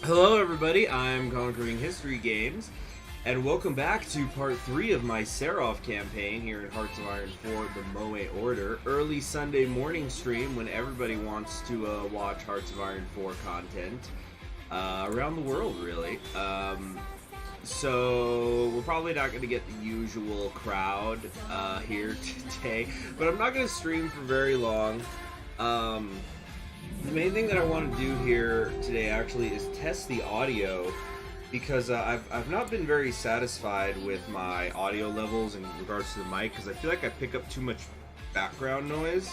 Hello everybody, I'm Conquering History Games, and welcome back to part 3 of my Serov campaign here in Hearts of Iron 4, the Moe Order. Early Sunday morning stream when everybody wants to watch Hearts of Iron 4 content around the world, really. So we're probably not going to get the usual crowd here today, but I'm not going to stream for very long. The main thing that I want to do here today actually is test the audio, because I've not been very satisfied with my audio levels in regards to the mic, because I feel like I pick up too much background noise.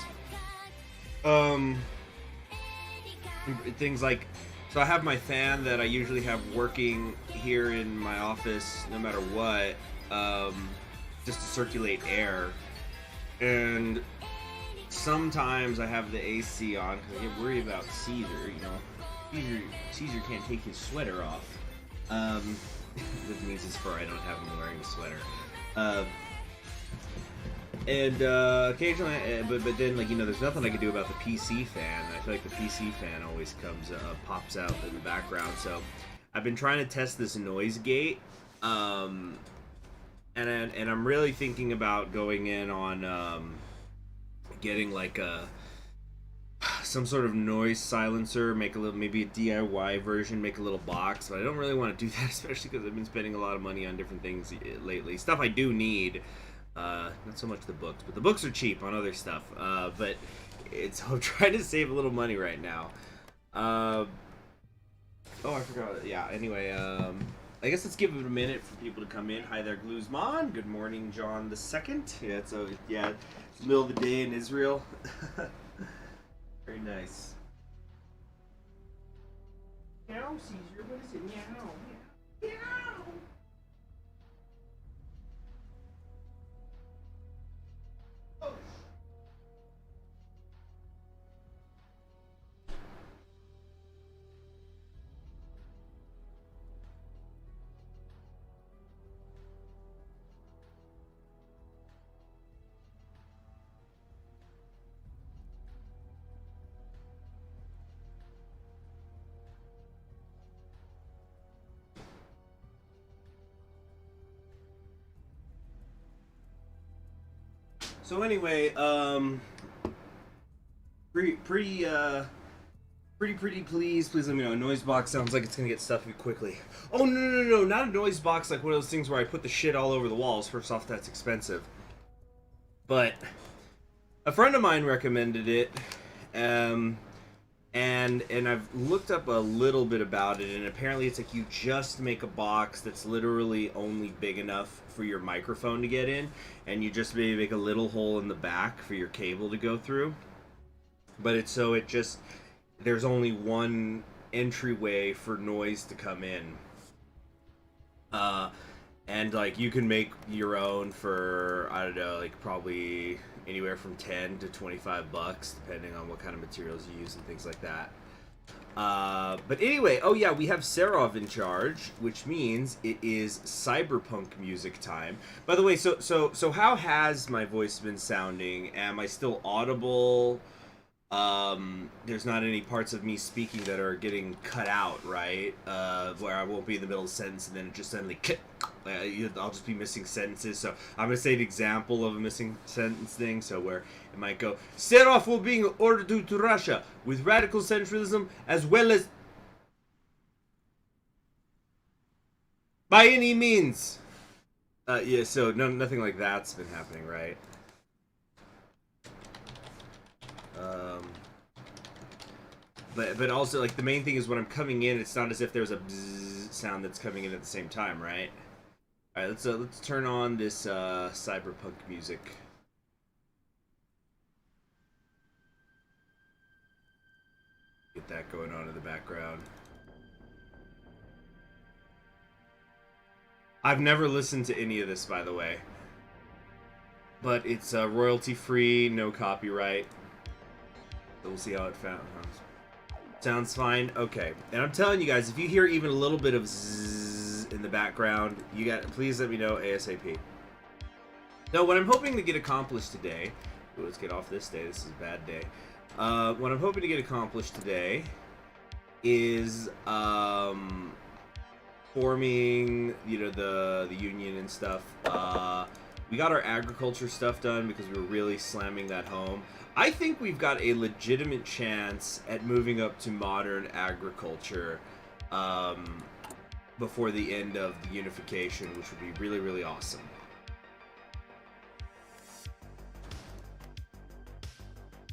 Things like, so I have my fan that I usually have working here in my office no matter what, just to circulate air, and sometimes I have the AC on because I get worried about Caesar. Caesar can't take his sweater off. Which means his fur. I don't have him wearing a sweater. Occasionally, but then, like, there's nothing I can do about the PC fan. I feel like the PC fan always pops out in the background. So I've been trying to test this noise gate, and I'm really thinking about going in on getting like some sort of noise silencer, make maybe a DIY version, make a little box, but I don't really want to do that, especially because I've been spending a lot of money on different things lately. Stuff I do need, not so much the books, but the books are cheap on other stuff, but I'm trying to save a little money right now. Oh, I forgot. Yeah, anyway, I guess let's give it a minute for people to come in. Hi there, Gluzman. Good morning, John the Second. Yeah, it's the middle of the day in Israel. Very nice. Meow, Caesar. What is it? Meow. Meow. Oh. So anyway, pretty please let me know. A noise box sounds like it's gonna get stuffy quickly. Oh, no, not a noise box like one of those things where I put the shit all over the walls. First off, that's expensive. But a friend of mine recommended it, and I've looked up a little bit about it, and apparently it's like you just make a box that's literally only big enough for your microphone to get in, and you just maybe make a little hole in the back for your cable to go through. But there's only one entryway for noise to come in. And like you can make your own for, I don't know, like probably anywhere from 10 to 25 bucks depending on what kind of materials you use and things like that. But anyway, oh yeah, we have Serov in charge, which means it is cyberpunk music time. By the way, so how has my voice been sounding? Am I still audible? There's not any parts of me speaking that are getting cut out, right? Where I won't be in the middle of a sentence and then it just suddenly I'll just be missing sentences. So I'm gonna say an example of a missing sentence thing. So where it might go, Serov will be ordered to Russia with radical centralism as well as by any means. Yeah. So nothing like that's been happening, right? But also, like, the main thing is when I'm coming in, it's not as if there's a bzzz sound that's coming in at the same time, right? All right, let's turn on this cyberpunk music. Get that going on in the background. I've never listened to any of this, by the way, but it's royalty free, no copyright. So we'll see how it sounds. Sounds fine? Okay. And I'm telling you guys, if you hear even a little bit of zzz in the background, please let me know ASAP. Now, what I'm hoping to get accomplished today... let's get off this day. This is a bad day. What I'm hoping to get accomplished today is forming, you know, the union and stuff. We got our agriculture stuff done because we were really slamming that home. I think we've got a legitimate chance at moving up to modern agriculture before the end of the unification, which would be really, really awesome.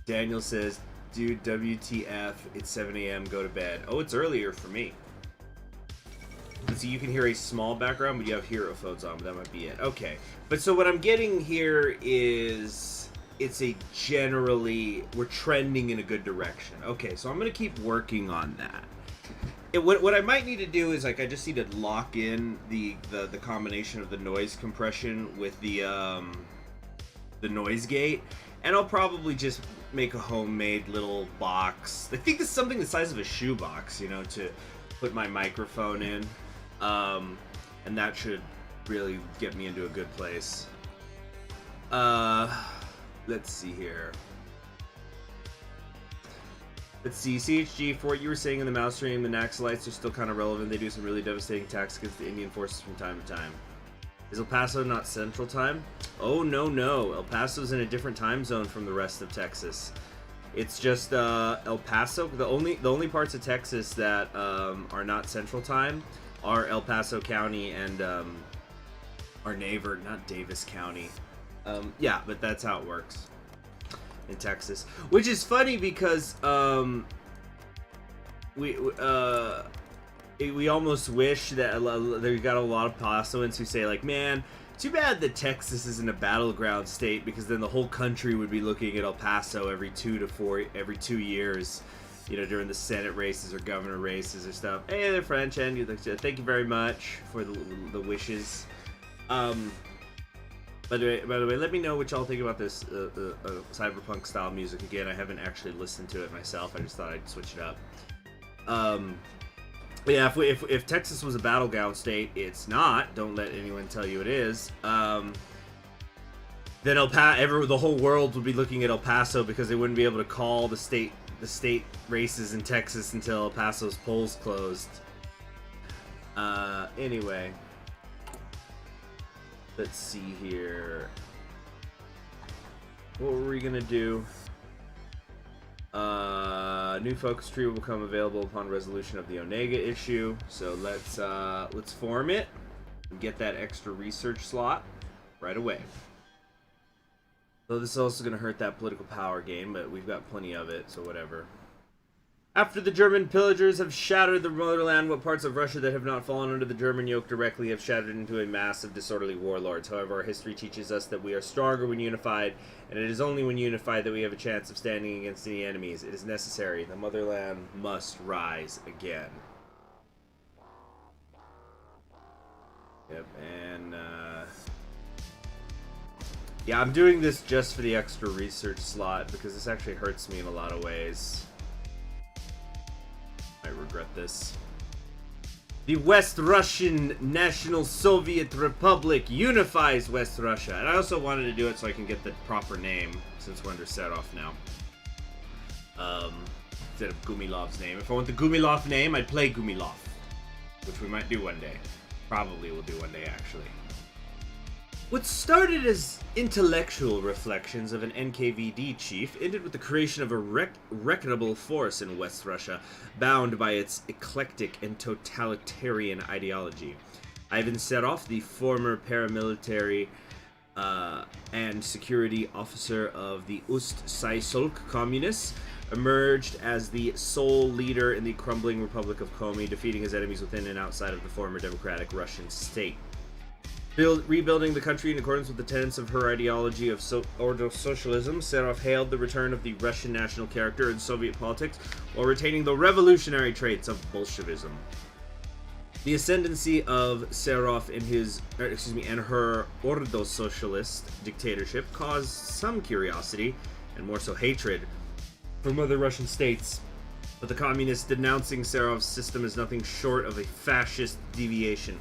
Daniel says, dude, WTF, it's 7 a.m., go to bed. Oh, it's earlier for me. So you can hear a small background, but you have hero phones on, but that might be it. Okay. But so what I'm getting here is it's a generally, we're trending in a good direction. Okay, so I'm going to keep working on that. What I might need to do is, like, I just need to lock in the combination of the noise compression with the noise gate, and I'll probably just make a homemade little box. I think this is something the size of a shoebox, you know, to put my microphone in, and that should really get me into a good place. Let's see here. Let's see, CHG, for what you were saying in the mouse stream, the Naxalites are still kind of relevant. They do some really devastating attacks against the Indian forces from time to time. Is El Paso not Central Time? Oh, no. El Paso's in a different time zone from the rest of Texas. It's just El Paso. The only parts of Texas that are not Central Time are El Paso County and our neighbor, not Davis County. Yeah, but that's how it works in Texas, which is funny because we almost wish that we got a lot of Pasoans who say, like, man, too bad that Texas isn't a battleground state, because then the whole country would be looking at El Paso every 2 years, you know, during the Senate races or governor races or stuff. Hey, they're French, and thank you very much for the wishes. By the way, let me know what y'all think about this cyberpunk style music. Again, I haven't actually listened to it myself. I just thought I'd switch it up. But yeah, if Texas was a battleground state, it's not. Don't let anyone tell you it is. Then the whole world would be looking at El Paso, because they wouldn't be able to call the state races in Texas until El Paso's polls closed. Anyway. Let's see here. What were we gonna do? New focus tree will become available upon resolution of the Onega issue. So let's form it and get that extra research slot right away. So this is also gonna hurt that political power game, but we've got plenty of it, so whatever. After the German pillagers have shattered the motherland, what parts of Russia that have not fallen under the German yoke directly have shattered into a mass of disorderly warlords. However, our history teaches us that we are stronger when unified, and it is only when unified that we have a chance of standing against any enemies. It is necessary. The motherland must rise again. Yep, and yeah, I'm doing this just for the extra research slot, because this actually hurts me in a lot of ways. I regret this. The West Russian National Soviet Republic unifies West Russia. And I also wanted to do it so I can get the proper name, since we're under Serov now. Instead of Gumilov's name. If I want the Gumilov name, I'd play Gumilov. Which we might do one day. Probably will do one day, actually. What started as intellectual reflections of an NKVD chief ended with the creation of a reckonable force in West Russia, bound by its eclectic and totalitarian ideology. Ivan Serov, the former paramilitary and security officer of the Ust-Saisolk communists, emerged as the sole leader in the crumbling Republic of Komi, defeating his enemies within and outside of the former democratic Russian state. Rebuilding the country in accordance with the tenets of her ideology of ordo socialism, Serov hailed the return of the Russian national character in Soviet politics while retaining the revolutionary traits of Bolshevism. The ascendancy of Serov and her ordo socialist dictatorship caused some curiosity, and more so hatred, from other Russian states, but the communists denouncing Serov's system as nothing short of a fascist deviation.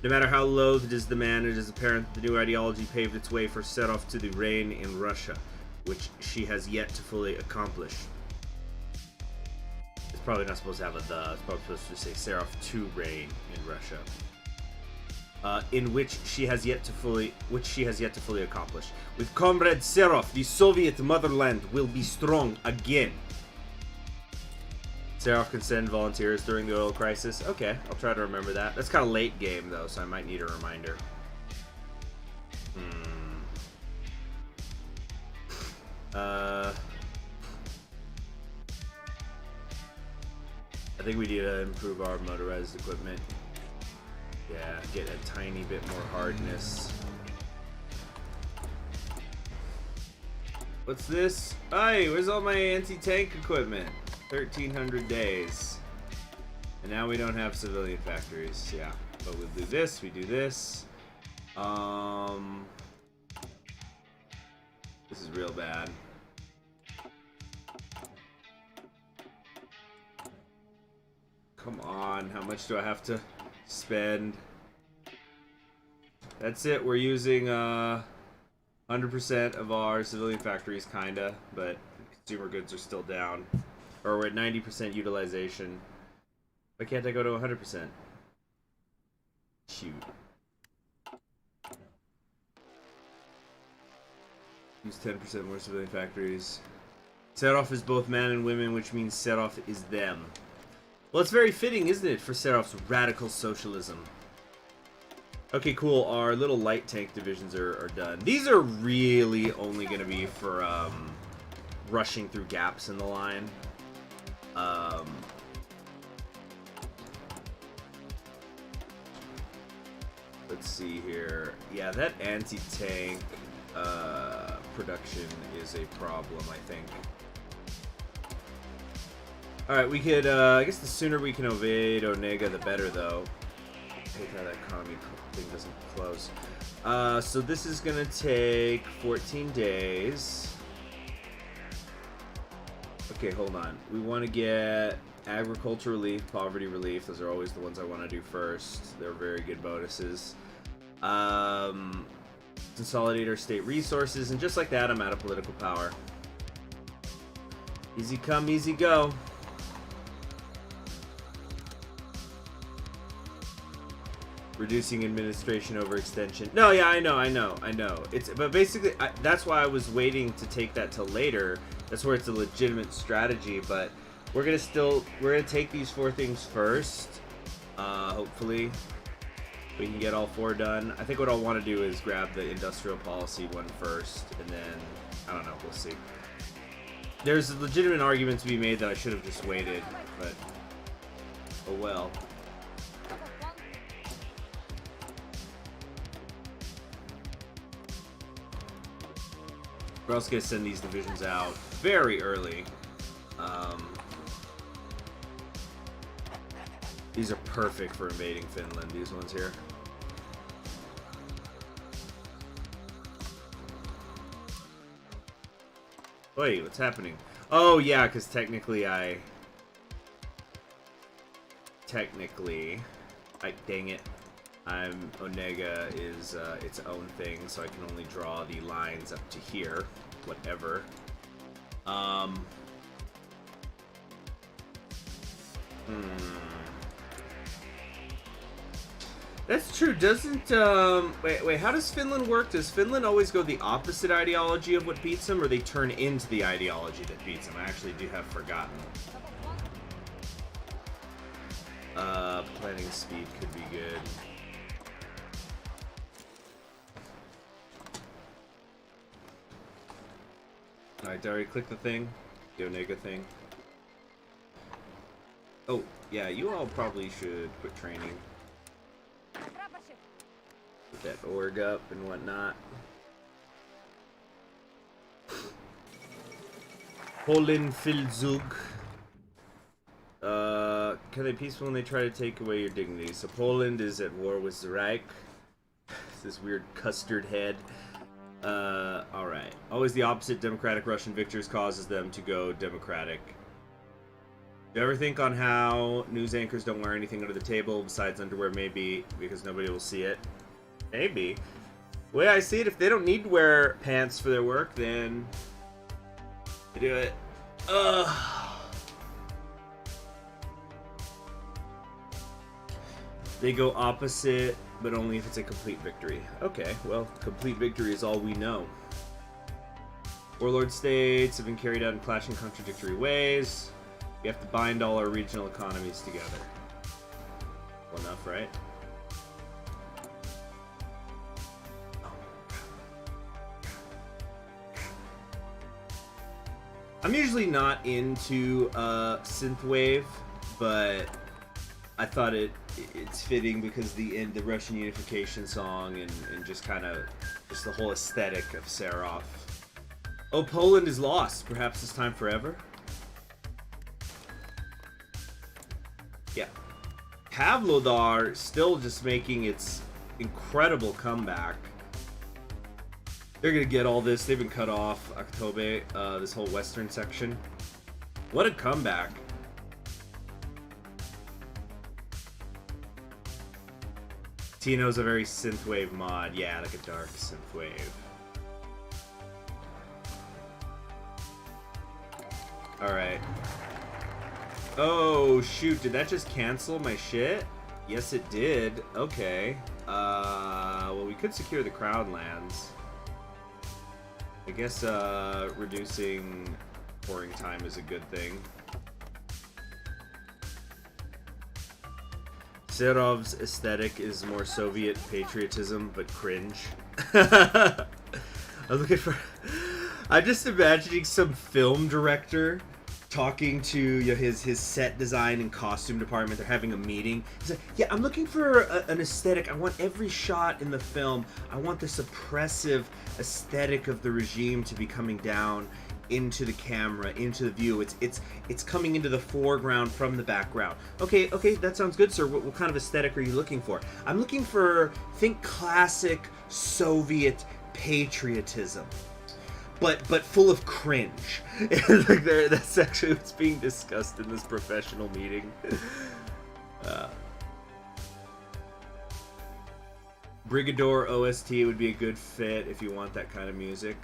No matter how loathed is the man, it is apparent that the new ideology paved its way for Serov to the reign in Russia, which she has yet to fully accomplish. As probably not supposed to have a the. It's probably supposed to say Serov to reign in Russia. Which she has yet to fully accomplish. With Comrade Serov, the Soviet motherland will be strong again. Serov can send volunteers during the oil crisis. Okay, I'll try to remember that. That's kind of late game though, so I might need a reminder. I think we need to improve our motorized equipment. Yeah, get a tiny bit more hardness. What's this? Hey, where's all my anti-tank equipment? 1,300 days. And now we don't have civilian factories. Yeah, but we'll do this, we do this. This is real bad. Come on, how much do I have to spend? That's it, we're using 100% of our civilian factories, kinda, but consumer goods are still down. Or we're at 90% utilization. Why can't I go to 100%? Shoot. Use 10% more civilian factories. Serov is both man and women, which means Serov is them. Well, it's very fitting, isn't it, for Serov's radical socialism? Okay, cool. Our little light tank divisions are done. These are really only going to be for rushing through gaps in the line. Let's see here. Yeah, that anti-tank production is a problem, I think. Alright, we could, I guess the sooner we can evade Onega, the better, though. I hate how that economy thing doesn't close. So this is gonna take 14 days. Okay, hold on. We want to get agriculture relief, poverty relief. Those are always the ones I want to do first. They're very good bonuses. Consolidate our state resources, and just like that, I'm out of political power. Easy come, easy go. Reducing administration overextension. No, yeah, I know. But basically, that's why I was waiting to take that till later. That's where it's a legitimate strategy. But we're gonna take these 4 things first. Hopefully, we can get all 4 done. I think what I'll want to do is grab the industrial policy one first, and then I don't know. We'll see. There's a legitimate argument to be made that I should have just waited, but oh well. We're also going to send these divisions out very early. These are perfect for invading Finland, these ones here. Wait, what's happening? Oh, yeah, because technically, dang it. Onega is its own thing, so I can only draw the lines up to here. Whatever. That's true. Doesn't wait, how does Finland work? Does Finland always go the opposite ideology of what beats them, or they turn into the ideology that beats them? I actually do have forgotten. Planning speed could be good. Alright, did I already click the thing? The Onega thing. Oh, yeah, you all probably should quit training. Put that org up and whatnot. Polenfeldzug. Can they peaceful when they try to take away your dignity? So Poland is at war with the Reich. This weird custard head. Alright. Always the opposite. Democratic Russian victors causes them to go democratic. Do you ever think on how news anchors don't wear anything under the table besides underwear? Maybe because nobody will see it. Maybe. The way I see it, if they don't need to wear pants for their work, then they do it. They go opposite, but only if it's a complete victory. Okay, well, complete victory is all we know. Warlord states have been carried out in clashing contradictory ways. We have to bind all our regional economies together. Well enough, right? I'm usually not into synthwave, but I thought it's fitting because the Russian unification song and just kind of just the whole aesthetic of Serov. Oh, Poland is lost. Perhaps it's time forever. Yeah, Pavlodar still just making its incredible comeback. They're gonna get all this. They've been cut off. October, this whole western section. What a comeback! Tino's a very synthwave mod. Yeah, like a dark synthwave. Alright. Oh, shoot. Did that just cancel my shit? Yes, it did. Okay. Well, we could secure the Crown lands. I guess, reducing pouring time is a good thing. Serov's aesthetic is more Soviet patriotism, but cringe. I'm looking for... I'm just imagining some film director talking to his set design and costume department. They're having a meeting. He's like, yeah, I'm looking for an aesthetic. I want every shot in the film. I want this oppressive aesthetic of the regime to be coming down into the camera, into the view. It's coming into the foreground from the background. Okay, that sounds good, sir. What kind of aesthetic are you looking for? I'm looking for, think classic Soviet patriotism. But full of cringe. Like that's actually what's being discussed in this professional meeting. Brigador OST would be a good fit if you want that kind of music.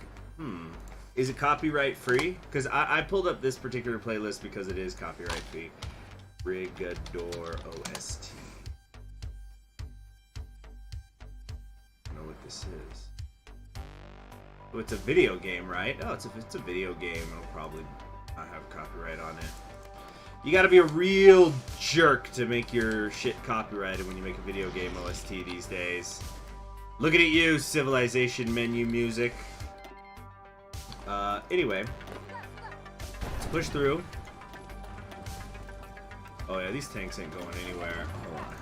Is it copyright free? Because I pulled up this particular playlist because it is copyright free. Brigador OST. I don't know what this is. Oh, it's a video game, right? Oh, it's a video game. It'll probably not have copyright on it. You gotta be a real jerk to make your shit copyrighted when you make a video game OST these days. Looking at you, Civilization menu music. Anyway. Let's push through. Oh yeah, these tanks ain't going anywhere. Hold on.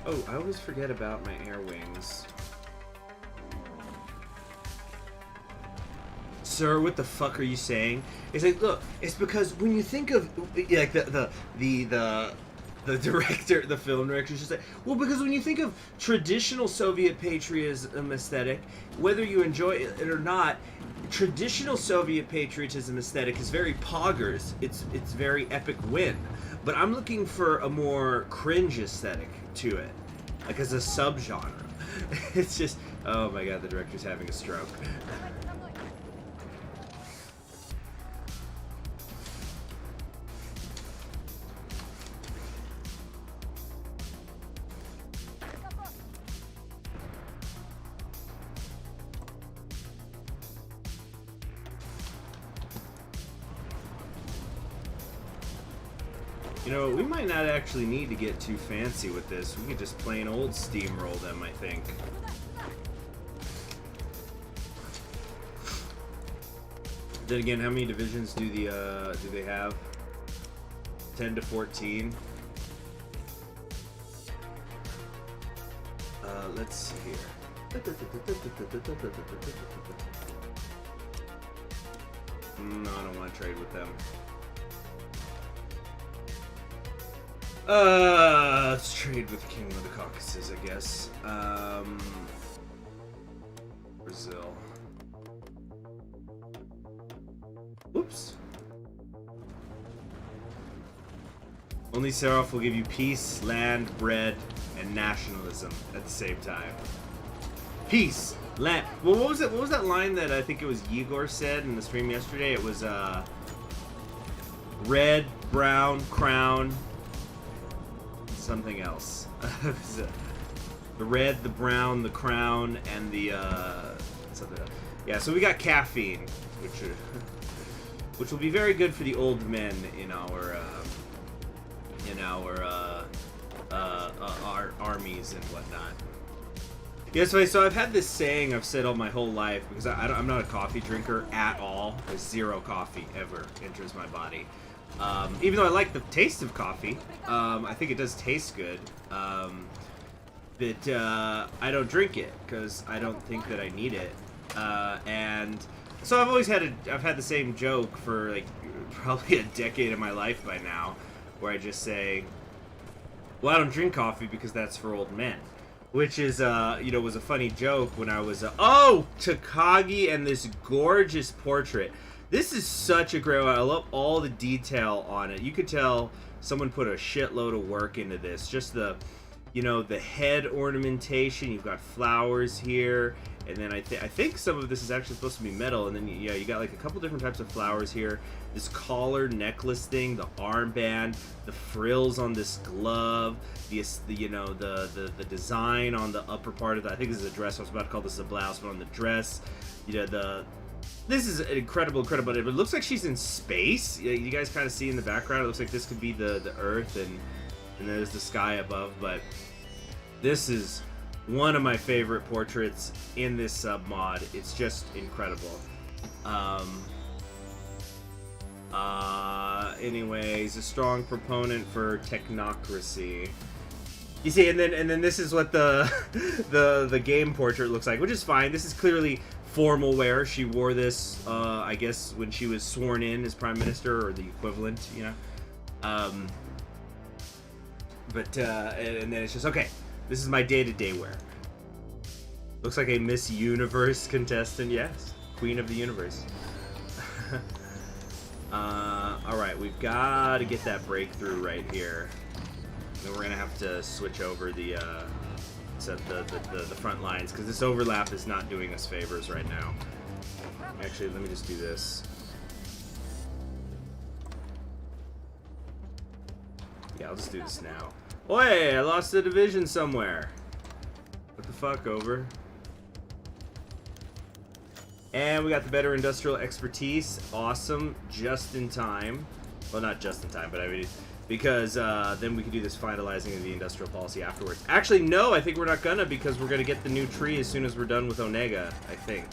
Oh, I always forget about my air wings. Sir, what the fuck are you saying? It's like, look, it's because when you think of like the director, the film director should say, well, because when you think of traditional Soviet patriotism aesthetic, whether you enjoy it or not, traditional Soviet patriotism aesthetic is very poggers. It's very epic win. But I'm looking for a more cringe aesthetic to it, like as a subgenre. It's just, oh my god, the director's having a stroke. You know, we might not actually need to get too fancy with this. We could just plain old steamroll them, I think. Then again, how many divisions do they have? 10 to 14. Let's see here. No, I don't want to trade with them. Let's trade with King of the Caucasus, I guess. Brazil. Whoops. Only Serov will give you peace, land, bread, and nationalism at the same time. Peace, land. Well, what was it? What was that line that I think it was Igor said in the stream yesterday? It was red, brown, crown, something else. The red, the brown, the crown, and the something else. Yeah, so we got caffeine, which will be very good for the old men in our armies and whatnot. Yeah, so I've had this saying I've said all my whole life, because I'm not a coffee drinker at all. There's zero coffee ever enters my body. Even though I like the taste of coffee, I think it does taste good. But I don't drink it because I don't think that I need it. And so I've had the same joke for like probably a decade of my life by now, where I just say, well, I don't drink coffee because that's for old men. Which is, was a funny joke when I was, oh, Takagi and this gorgeous portrait. This is such a great one. I love all the detail on it. You could tell someone put a shitload of work into this. Just the head ornamentation. You've got flowers here. And then I think some of this is actually supposed to be metal. And then, you got like a couple different types of flowers here. This collar necklace thing, the armband, the frills on this glove, the design on the upper part of the, I think this is a dress. I was about to call this a blouse, but on the dress, this is incredible, but it looks like she's in space. You guys kind of see in the background, it looks like this could be the Earth, and there's the sky above. But this is one of my favorite portraits in this sub mod. It's just incredible. Anyways, a strong proponent for technocracy. You see, and then this is what the game portrait looks like, which is fine. This is clearly formal wear. She wore this, I guess, when she was sworn in as prime minister, or the equivalent, and then it's just, okay, this is my day-to-day wear. Looks like a Miss Universe contestant, yes, Queen of the Universe. Alright, we've got to get that breakthrough right here. Then we're gonna have to switch over the front lines, because this overlap is not doing us favors right now. Actually, let me just do this. Yeah, I'll just do this now. Oh, hey, I lost a division somewhere. What the fuck, over? And we got the better industrial expertise. Awesome. Just in time. Well, not just in time, but I mean, because then we can do this finalizing of the industrial policy afterwards. Actually, no, I think we're not gonna, because we're gonna get the new tree as soon as we're done with Onega, I think.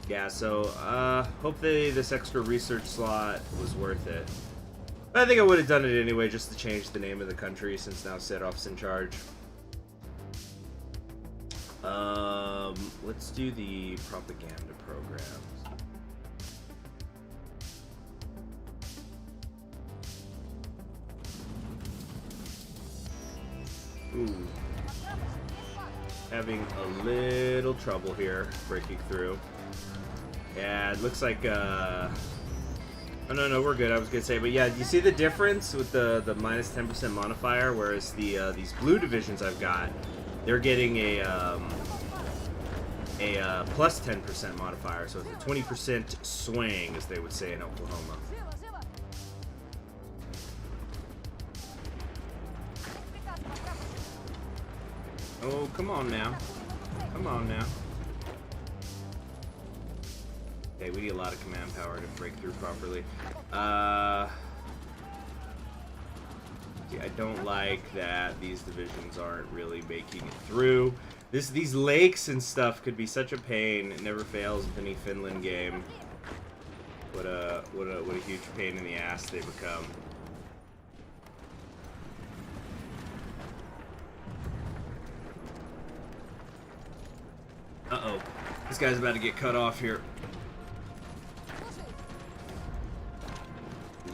Yeah, so hopefully this extra research slot was worth it. But I think I would have done it anyway, just to change the name of the country, since now Serov's in charge. Let's do the propaganda programs. Ooh. Having a little trouble here breaking through. Yeah, it looks like, oh, no, we're good, I was gonna say. But yeah, do you see the difference with the minus 10% modifier? Whereas these blue divisions I've got, they're getting a plus 10% modifier, so it's a 20% swing, as they would say in Oklahoma. Oh, come on now. Come on now. Okay, we need a lot of command power to break through properly. See, I don't like that these divisions aren't really making it through. These lakes and stuff could be such a pain. It never fails with any Finland game. What a huge pain in the ass they become. Uh-oh. This guy's about to get cut off here.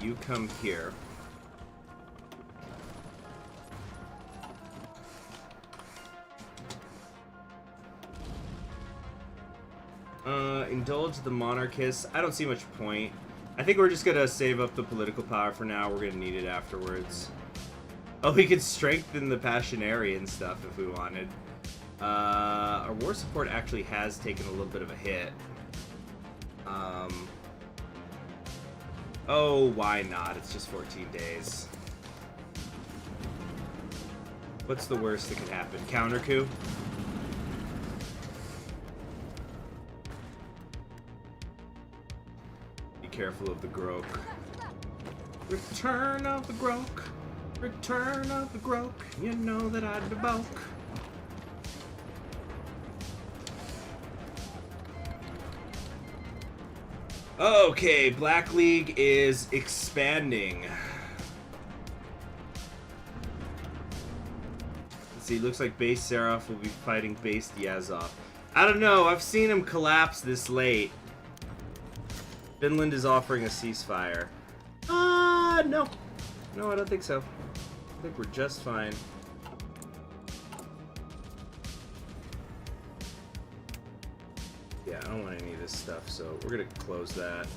You come here. Indulge the monarchists. I don't see much point. I think we're just gonna save up the political power for now. We're gonna need it afterwards. Oh, we could strengthen the Passionary and stuff if we wanted. Our war support actually has taken a little bit of a hit. Oh, why not? It's just 14 days. What's the worst that could happen? Counter coup? Be careful of the Grok. Return of the Grok. Return of the Grok. You know that I'd debulk. Okay, Black League is expanding. Let's see, looks like base Serov will be fighting base Yazov. I don't know, I've seen him collapse this late. Finland is offering a ceasefire. No. No, I don't think so. I think we're just fine. Yeah, I don't want any of this stuff, so we're gonna close that.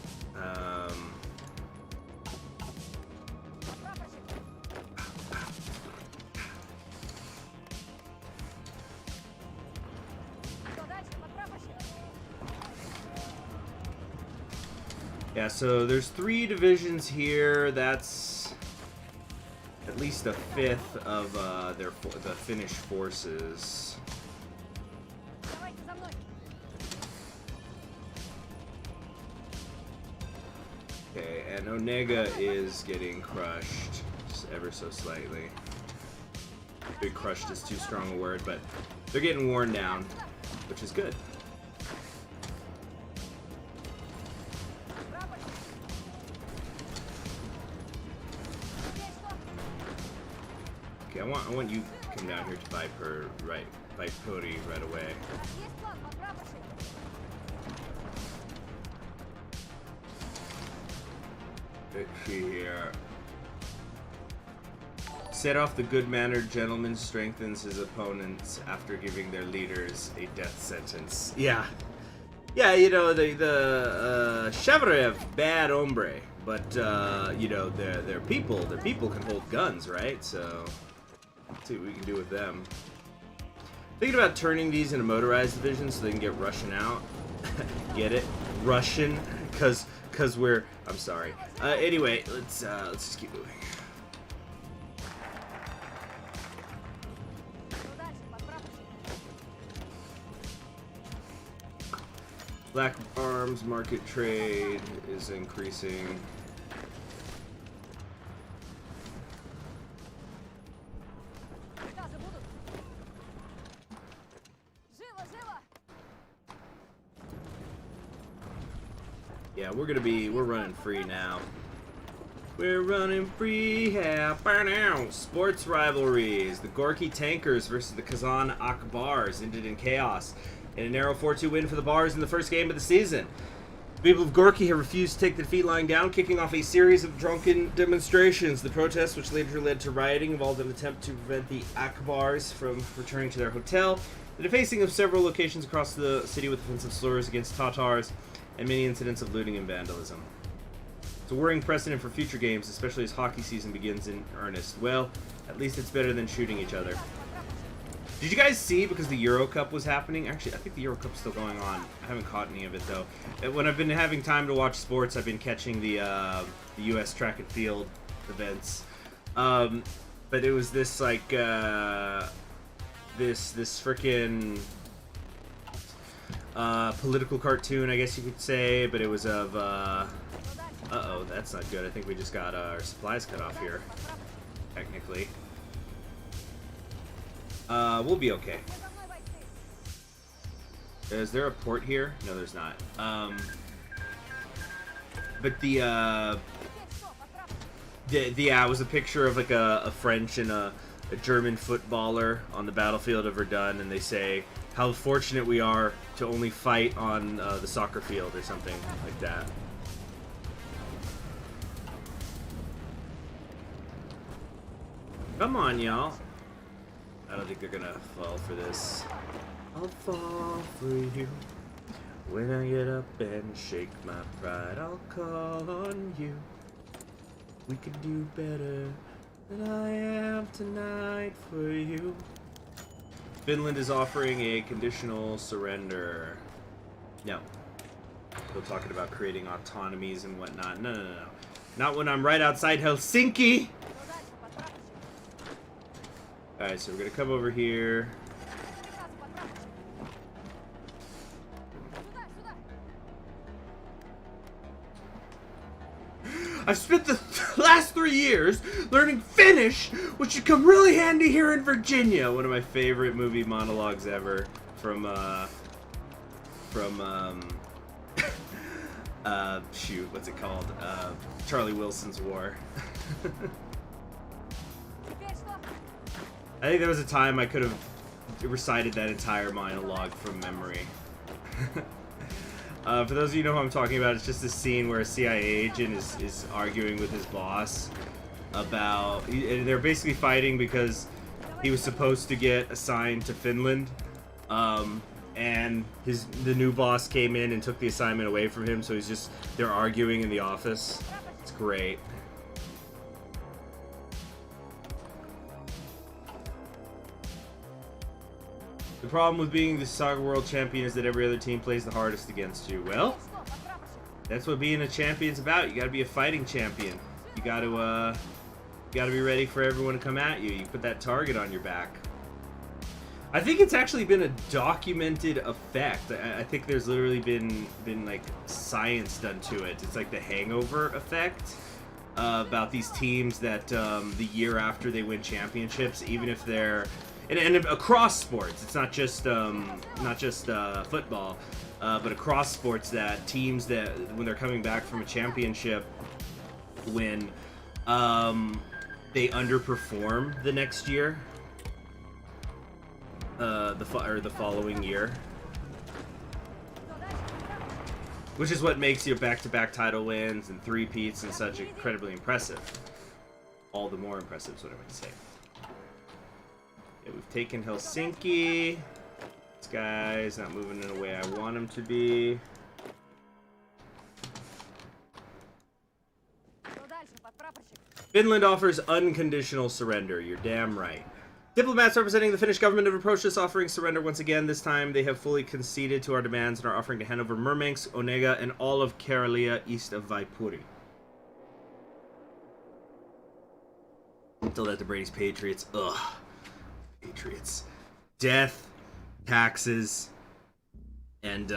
Yeah, so there's 3 divisions here. That's at least a fifth of the Finnish forces. Okay, and Onega is getting crushed, just ever so slightly. Big crushed is too strong a word, but they're getting worn down, which is good. Okay, I want you to come down here to Viper, right, Vipuri right away. Let's see here. Serov, the good-mannered gentleman, strengthens his opponents after giving their leaders a death sentence. Yeah. Yeah, you know, the Shevrev, bad hombre, but you know, they're people. Their people can hold guns, right? So let's see what we can do with them. Thinking about turning these into motorized divisions so they can get Russian out. Get it? Russian? Cause we're. I'm sorry. Anyway, let's just keep moving. Black arms market trade is increasing. Yeah, we're running free now. We're running free, now. Sports rivalries. The Gorky Tankers versus the Kazan Akbars ended in chaos in a narrow 4-2 win for the Bars in the first game of the season. The people of Gorky have refused to take the defeat lying down, kicking off a series of drunken demonstrations. The protests, which later led to rioting, involved an attempt to prevent the Akbars from returning to their hotel, the defacing of several locations across the city with offensive slurs against Tatars, and many incidents of looting and vandalism. It's a worrying precedent for future games, especially as hockey season begins in earnest. Well, at least it's better than shooting each other. Did you guys see, because the Euro Cup was happening? Actually, I think the Euro Cup's still going on. I haven't caught any of it, though. When I've been having time to watch sports, I've been catching the U.S. track and field events. But it was this, like, this frickin' political cartoon, I guess you could say, but it was of, uh-oh, that's not good. I think we just got our supplies cut off here, technically. We'll be okay. Is there a port here? No, there's not. But yeah, it was a picture of like a French and a German footballer on the battlefield of Verdun, and they say how fortunate we are to only fight on the soccer field or something like that. Come on, y'all. I don't think they're gonna fall for this. I'll fall for you. When I get up and shake my pride, I'll call on you. We could do better than I am tonight for you. Finland is offering a conditional surrender. No. Still talking about creating autonomies and whatnot. No. Not when I'm right outside Helsinki. Alright, so we're gonna come over here. I've spent the last 3 years learning Finnish, which should come really handy here in Virginia. One of my favorite movie monologues ever from shoot, what's it called? Charlie Wilson's War. I think there was a time I could have recited that entire monologue from memory. For those of you who know who I'm talking about, it's just a scene where a CIA agent is arguing with his boss about... They're basically fighting because he was supposed to get assigned to Finland. And the new boss came in and took the assignment away from him, so they're arguing in the office. It's great. The problem with being the soccer world champion is that every other team plays the hardest against you. Well, that's what being a champion's about. You gotta be a fighting champion. You gotta be ready for everyone to come at you. You put that target on your back. I think it's actually been a documented effect. I think there's literally been like science done to it. It's like the hangover effect about these teams that the year after they win championships, even if they're and across sports, it's not just football, but across sports, that teams that when they're coming back from a championship, when they underperform the next year. The following year, which is what makes your back-to-back title wins and three-peats and such incredibly impressive. All the more impressive is what I would say. Yeah, we've taken Helsinki. This guy's not moving in a way I want him to be. Finland offers unconditional surrender. You're damn right. Diplomats representing the Finnish government have approached us offering surrender once again. This time they have fully conceded to our demands and are offering to hand over Murmansk, Onega, and all of Karelia east of Vaipuri. Until that, the Brady's Patriots. Ugh. Patriots. Death, taxes, and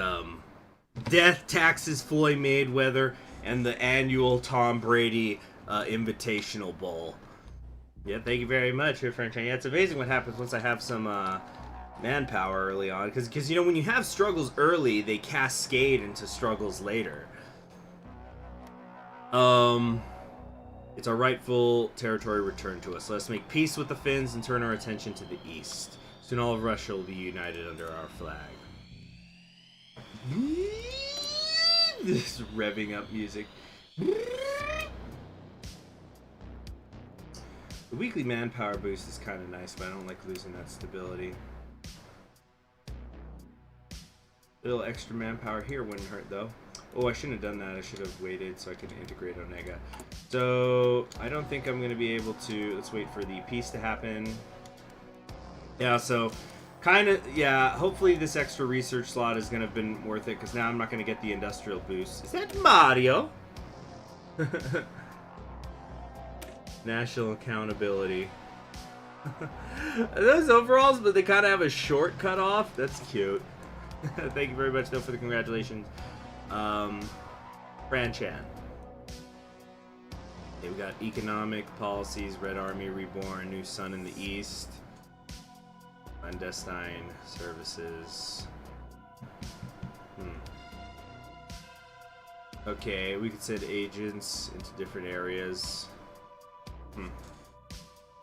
death, taxes, Floyd Mayweather, and the annual Tom Brady Invitational Bowl. Yeah, thank you very much, French. Yeah, it's amazing what happens once I have some manpower early on. Because you know, when you have struggles early, they cascade into struggles later. It's our rightful territory returned to us. Let's make peace with the Finns and turn our attention to the east. Soon all of Russia will be united under our flag. This revving up music. The weekly manpower boost is kind of nice, but I don't like losing that stability. A little extra manpower here wouldn't hurt, though. Oh, I shouldn't have done that. I should have waited so I could integrate Onega. So, I don't think I'm going to be able to... Let's wait for the peace to happen. Yeah, so, kind of... Yeah, hopefully this extra research slot is going to have been worth it, because now I'm not going to get the industrial boost. Is that Mario? National accountability. Those overalls, but they kind of have a short cutoff. That's cute. Thank you very much, though, for the congratulations. Franchan. Okay, we got economic policies, Red Army Reborn, New Sun in the East, clandestine services. Okay, we could send agents into different areas.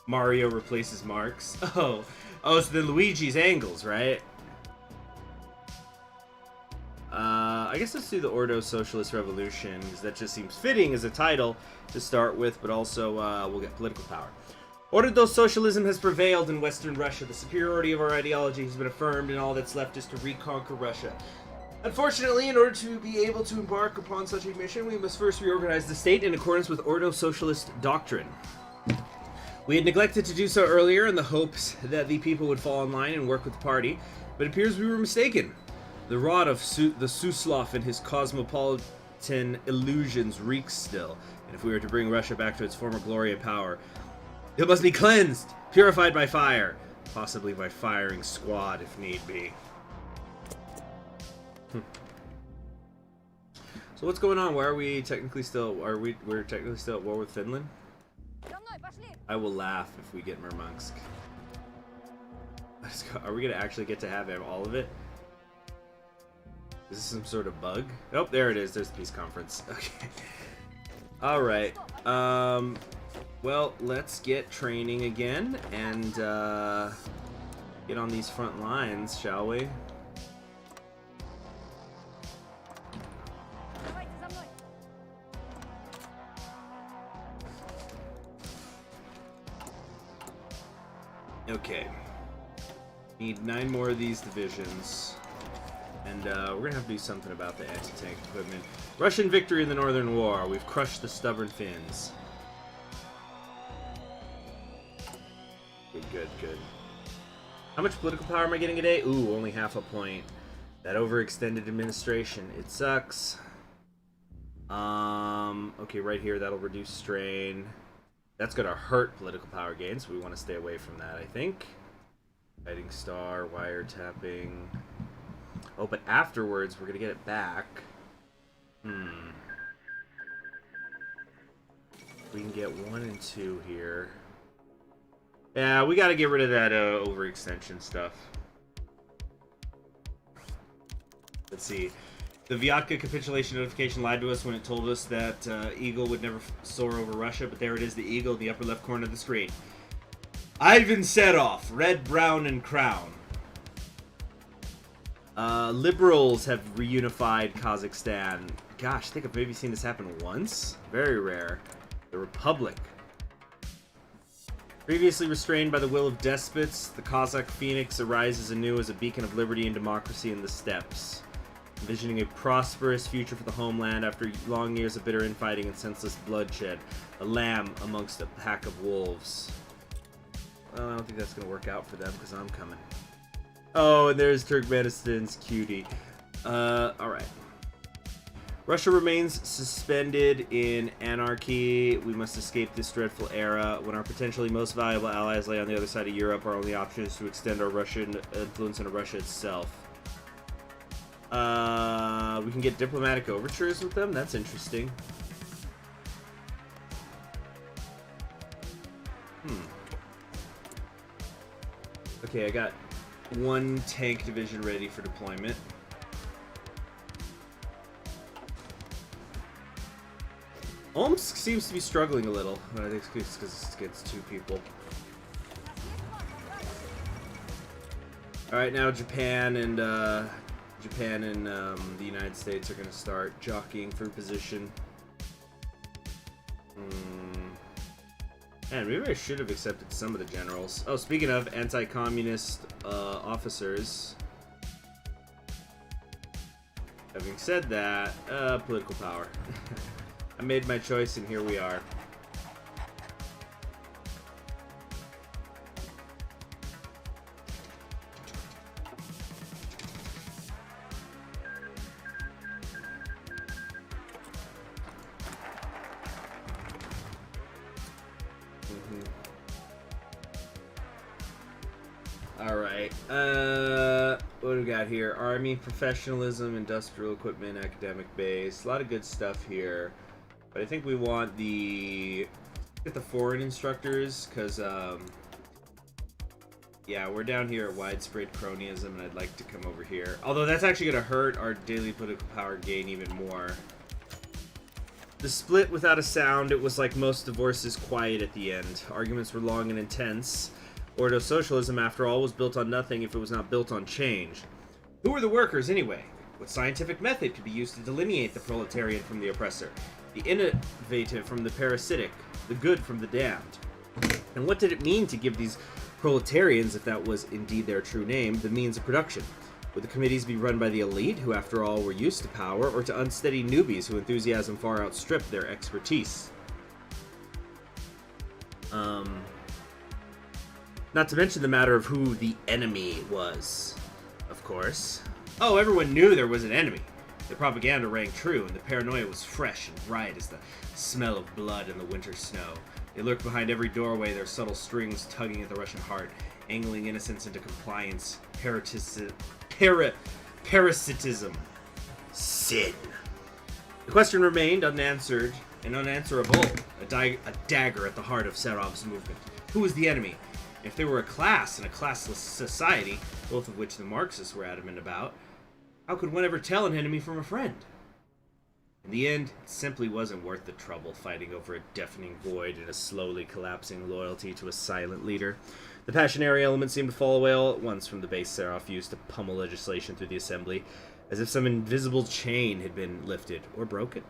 Mario replaces Marx. Oh, so then Luigi's angles, right? I guess let's do the Ordo Socialist Revolution, because that just seems fitting as a title to start with, but also we'll get political power. Ordo Socialism has prevailed in Western Russia. The superiority of our ideology has been affirmed, and all that's left is to reconquer Russia. Unfortunately, in order to be able to embark upon such a mission, we must first reorganize the state in accordance with Ordo Socialist doctrine. We had neglected to do so earlier in the hopes that the people would fall in line and work with the party, but it appears we were mistaken. The rod of the Suslov and his illusions reeks still, and if we were to bring Russia back to its former glory and power, it must be cleansed, purified by fire, possibly by firing squad if need be. So what's going on? Why are we technically still? We're technically still at war with Finland? I will laugh if we get Murmansk. Let's go. Are we gonna actually get to have all of it? Is this some sort of bug? Oh, there it is. There's the peace conference. Okay. All right. Well, let's get training again and get on these front lines, shall we? Okay. Need 9 more of these divisions. And we're gonna have to do something about the anti-tank equipment. Russian victory in the Northern War. We've crushed the stubborn Finns. Good. How much political power am I getting a day? Ooh, only half a point. That overextended administration. It sucks. Okay, right here, that'll reduce strain. That's gonna hurt political power gains, so we want to stay away from that, I think. Fighting Star, wiretapping. Oh, but afterwards, we're gonna get it back. We can get 1 and 2 here. Yeah, we gotta get rid of that overextension stuff. Let's see. The Vyatka capitulation notification lied to us when it told us that Eagle would never soar over Russia, but there it is, the Eagle in the upper left corner of the screen. Ivan Serov, red, brown, and crown. Liberals have reunified Kazakhstan. Gosh, I think I've maybe seen this happen once. Very rare. The Republic. Previously restrained by the will of despots, the Kazakh phoenix arises anew as a beacon of liberty and democracy in the steppes, envisioning a prosperous future for the homeland after long years of bitter infighting and senseless bloodshed. A lamb amongst a pack of wolves. Well, I don't think that's going to work out for them because I'm coming. Oh, and there's Turkmenistan's cutie. Alright. Russia remains suspended in anarchy. We must escape this dreadful era. When our potentially most valuable allies lay on the other side of Europe, our only option is to extend our Russian influence into Russia itself. We can get diplomatic overtures with them? That's interesting. Okay, I got 1 tank division ready for deployment. Omsk seems to be struggling a little, but I think it's because it gets 2 people. Alright, now Japan and the United States are going to start jockeying for position. Man, maybe I should have accepted some of the generals. Oh, speaking of anti-communist officers. Having said that, political power. I made my choice and here we are. Alright, what do we got here? Army, professionalism, industrial equipment, academic base. A lot of good stuff here. But I think we want get the foreign instructors, because, yeah, we're down here at widespread cronyism, and I'd like to come over here. Although that's actually going to hurt our daily political power gain even more. The split without a sound, it was like most divorces, quiet at the end. Arguments were long and intense. Ordo socialism, after all, was built on nothing if it was not built on change. Who were the workers, anyway? What scientific method could be used to delineate the proletariat from the oppressor? The innovative from the parasitic, the good from the damned. And what did it mean to give these proletarians, if that was indeed their true name, the means of production? Would the committees be run by the elite, who after all were used to power, or to unsteady newbies who enthusiasm far outstripped their expertise? Not to mention the matter of who the enemy was, of course. Oh, everyone knew there was an enemy. The propaganda rang true, and the paranoia was fresh and bright as the smell of blood in the winter snow. They lurked behind every doorway, their subtle strings tugging at the Russian heart, angling innocence into compliance, parasitism, sin. The question remained unanswered and unanswerable, a dagger at the heart of Serov's movement. Who was the enemy? If they were a class in a classless society, both of which the Marxists were adamant about, how could one ever tell an enemy from a friend? In the end, it simply wasn't worth the trouble fighting over a deafening void and a slowly collapsing loyalty to a silent leader. The passionary element seemed to fall away all at once from the base Serov used to pummel legislation through the assembly, as if some invisible chain had been lifted or broken.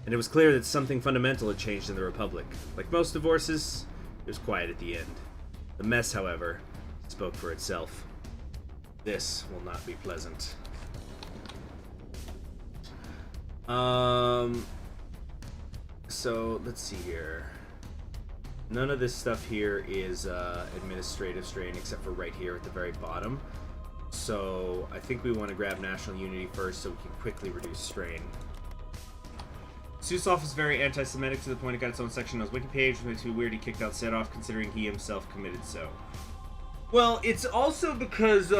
And it was clear that something fundamental had changed in the Republic. Like most divorces, it was quiet at the end. The mess, however, spoke for itself. This will not be pleasant. So let's see here. None of this stuff here is administrative strain except for right here at the very bottom. So I think we want to grab national unity first so we can quickly reduce strain. Susov is very anti-Semitic to the point it got its own section on his wiki page, which makes me weird he kicked out Serov considering he himself committed so. Well, it's also because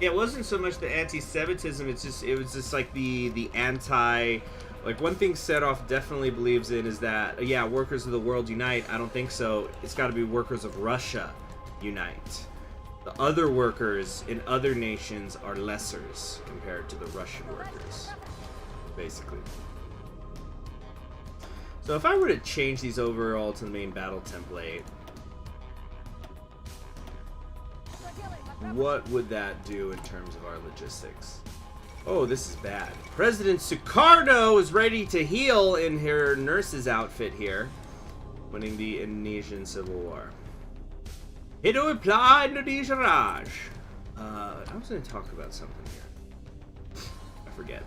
it wasn't so much the anti-Semitism, it was just like the anti, like one thing Serov definitely believes in is that, yeah, workers of the world unite. I don't think so. It's got to be workers of Russia unite. The other workers in other nations are lessers compared to the Russian workers, basically. So if I were to change these overall to the main battle template, what would that do in terms of our logistics? Oh, this is bad. President Sukarno is ready to heal in her nurse's outfit here, winning the Indonesian Civil War. Hidup apply Indonesia Raj. I was going to talk about something here. I forget.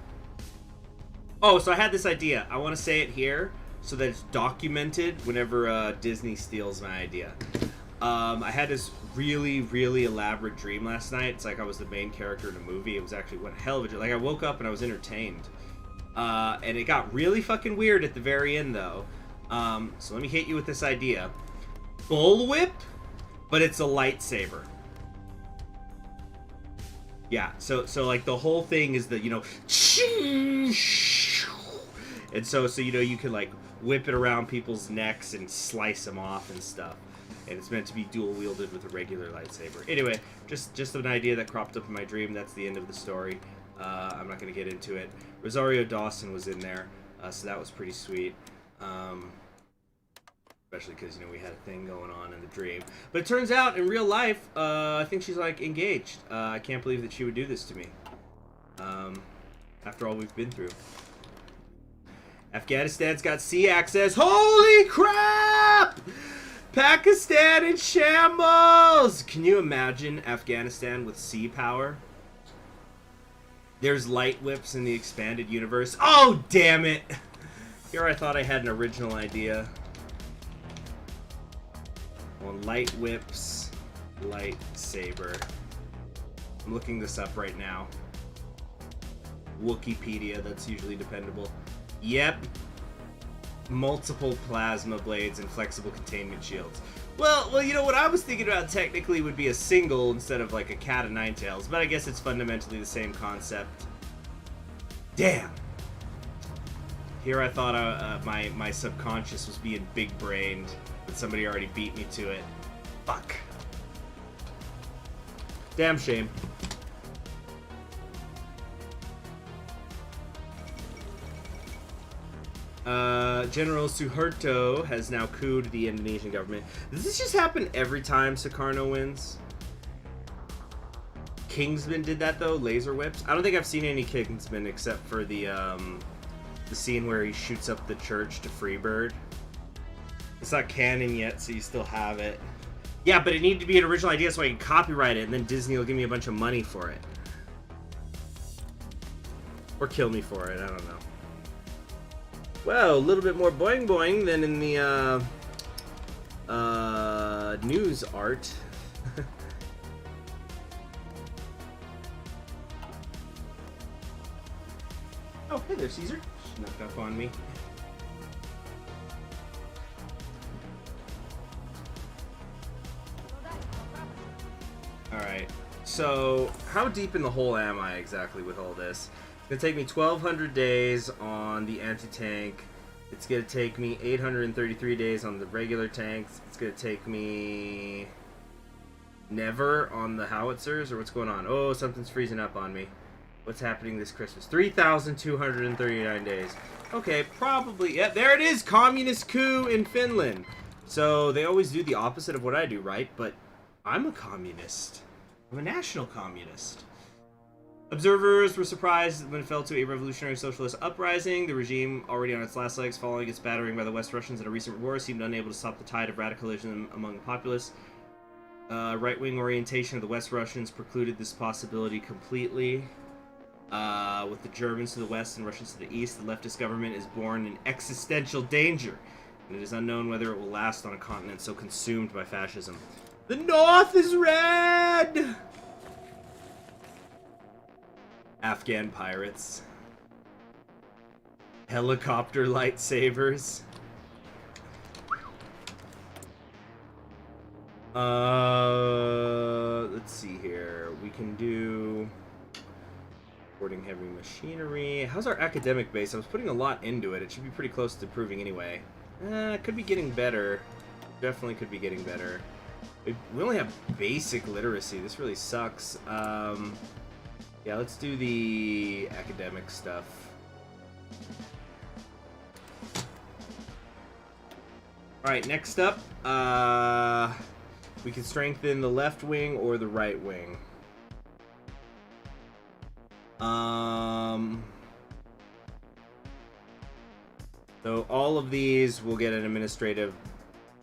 Oh, so I had this idea. I want to say it here so that it's documented whenever Disney steals my idea. I had this really, really elaborate dream last night. It's like I was the main character in a movie. It was actually one hell of a dream. Like, I woke up and I was entertained. And it got really fucking weird at the very end, though. So let me hit you with this idea. Bullwhip, but it's a lightsaber. Yeah, so like the whole thing is that, you know, and so you know, you can like whip it around people's necks and slice them off and stuff. And it's meant to be dual wielded with a regular lightsaber. Anyway, just an idea that cropped up in my dream. That's the end of the story. I'm not going to get into it. Rosario Dawson was in there, so that was pretty sweet. Especially because, you know, we had a thing going on in the dream. But it turns out, in real life, I think she's, like, engaged. I can't believe that she would do this to me. After all we've been through. Afghanistan's got sea access. Holy crap! Pakistan in shambles! Can you imagine Afghanistan with sea power? There's light whips in the expanded universe. Oh, damn it! Here I thought I had an original idea. On light whips, lightsaber. I'm looking this up right now. Wikipedia, that's usually dependable. Yep. Multiple plasma blades and flexible containment shields. Well, you know, what I was thinking about technically would be a single instead of like a cat of nine tails, but I guess it's fundamentally the same concept. Damn. Here I thought my subconscious was being big-brained, but somebody already beat me to it. Fuck. Damn shame. General Suharto has now couped the Indonesian government. Does this just happen every time Sukarno wins? Kingsman did that though, laser whips. I don't think I've seen any Kingsman except for the scene where he shoots up the church to Freebird. It's not canon yet, so you still have it. Yeah, but it needed to be an original idea so I can copyright it, and then Disney will give me a bunch of money for it. Or kill me for it, I don't know. Well, a little bit more boing boing than in the news art. Oh, hey there, Caesar. Snuck up on me. Alright, so how deep in the hole am I exactly with all this? It's gonna take me 1,200 days on the anti-tank. It's gonna take me 833 days on the regular tanks. It's gonna take me never on the howitzers, or what's going on? Oh, something's freezing up on me. What's happening this Christmas? 3,239 days. Okay, probably. Yeah, there it is! Communist coup in Finland. So they always do the opposite of what I do, right? But I'm a communist. I'm a national communist. Observers were surprised when it fell to a revolutionary socialist uprising. The regime, already on its last legs following its battering by the West Russians in a recent war, seemed unable to stop the tide of radicalism among the populace. Right-wing orientation of the West Russians precluded this possibility completely. With the Germans to the west and Russians to the east, the leftist government is born in existential danger, and it is unknown whether it will last on a continent so consumed by fascism. The North is red! Afghan pirates. Helicopter lightsabers. Let's see here. We can do supporting heavy machinery. How's our academic base? I was putting a lot into it. It should be pretty close to improving anyway. It could be getting better. Definitely could be getting better. We only have basic literacy. This really sucks. Yeah, let's do the academic stuff. Alright, next up, we can strengthen the left wing or the right wing. So all of these will get an administrative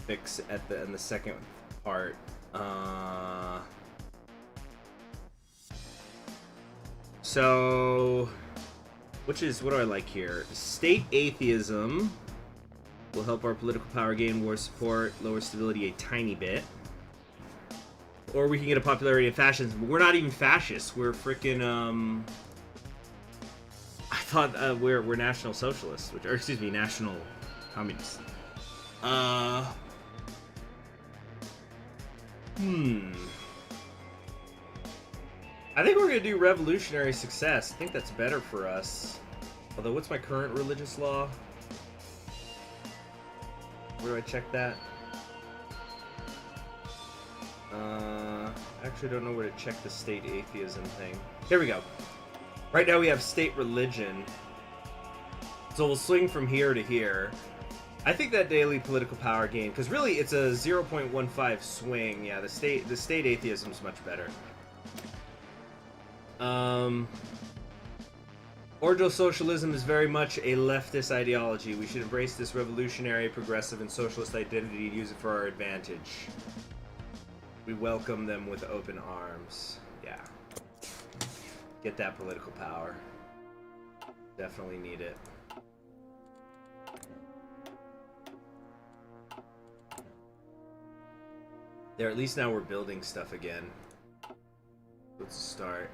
fix at in the second part. So, what do I like here? State atheism will help our political power gain war support, lower stability a tiny bit. Or we can get a popularity in fascism, but we're not even fascists. We're freaking, I thought we're National Socialists, or excuse me, National Communists. I think we're gonna do revolutionary success. I think that's better for us. Although, what's my current religious law? Where do I check that? Actually, don't know where to check the state atheism thing. Here we go. Right now we have state religion. So we'll swing from here to here. I think that daily political power gain, because really it's a 0.15 swing. Yeah, the state atheism is much better. Ordo socialism is very much a leftist ideology. We should embrace this revolutionary, progressive, and socialist identity and use it for our advantage. We welcome them with open arms. Yeah. Get that political power. Definitely need it. There, at least now we're building stuff again. Let's start.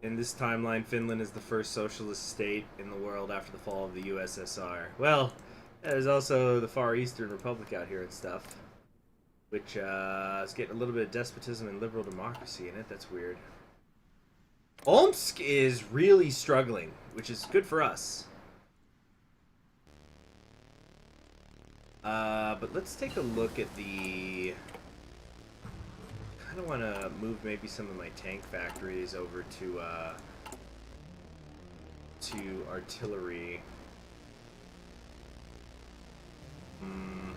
In this timeline, Finland is the first socialist state in the world after the fall of the USSR. Well, there's also the Far Eastern Republic out here and stuff, which is getting a little bit of despotism and liberal democracy in it. That's weird. Omsk is really struggling, which is good for us. But let's take a look at the... I kind of want to move maybe some of my tank factories over to artillery. I'm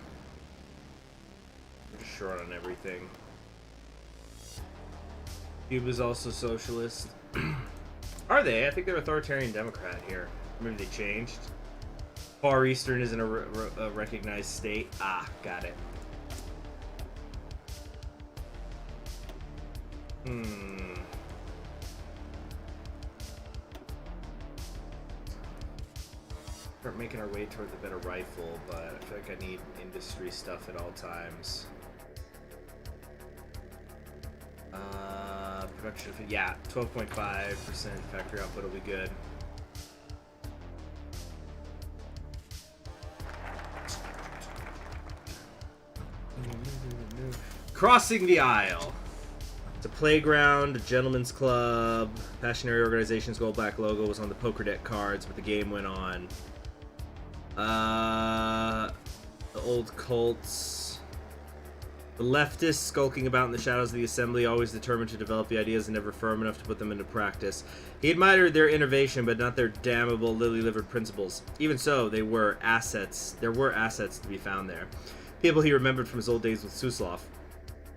just short on everything. Cuba's also socialist. Are they? I think they're authoritarian Democrat here. Maybe they changed. Far Eastern isn't a recognized state. Ah, got it. Start making our way towards a better rifle, but I feel like I need industry stuff at all times. production. Yeah, 12.5% factory output will be good. Crossing the aisle. It's a playground, a gentleman's club. Passionary Organization's gold black logo was on the poker deck cards, but the game went on. The old cults. The leftists skulking about in the shadows of the assembly, always determined to develop the ideas and never firm enough to put them into practice. He admired their innovation, but not their damnable lily-livered principles. Even so, they were assets. There were assets to be found there. People he remembered from his old days with Suslov.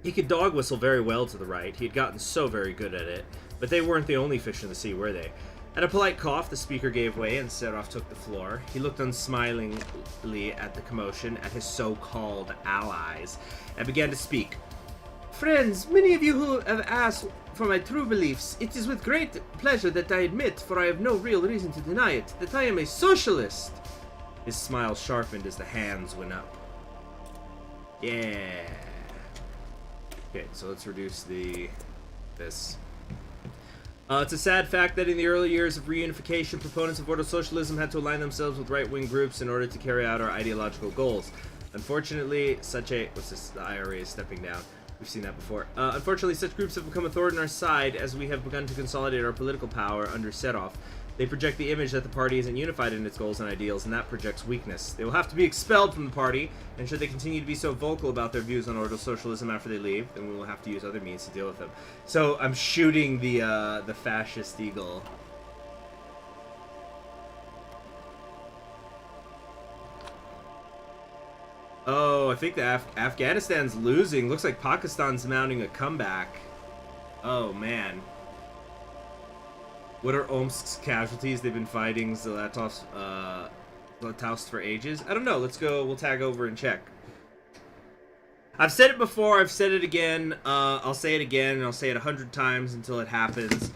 He could dog whistle very well to the right. He had gotten so very good at it. But they weren't the only fish in the sea, were they? At a polite cough, the speaker gave way and Serov took the floor. He looked unsmilingly at the commotion, at his so-called allies, and began to speak. Friends, many of you who have asked for my true beliefs, it is with great pleasure that I admit, for I have no real reason to deny it, that I am a socialist. His smile sharpened as the hands went up. Yeah. Okay, so let's reduce this. It's a sad fact that in the early years of reunification, proponents of ordo socialism had to align themselves with right-wing groups in order to carry out our ideological goals. Unfortunately, what's this? The IRA is stepping down. We've seen that before. Unfortunately, such groups have become a thorn in our side as we have begun to consolidate our political power under Serov. They project the image that the party isn't unified in its goals and ideals, and that projects weakness. They will have to be expelled from the party, and should they continue to be so vocal about their views on ordo socialism after they leave, then we will have to use other means to deal with them. So I'm shooting the fascist eagle. Oh, I think the Afghanistan's losing. Looks like Pakistan's mounting a comeback. Oh man. What are Omsk's casualties? They've been fighting Zlatov's, Zlatoust for ages. I don't know. Let's go. We'll tag over and check. I've said it before. I've said it again. I'll say it again, and I'll say it 100 times until it happens.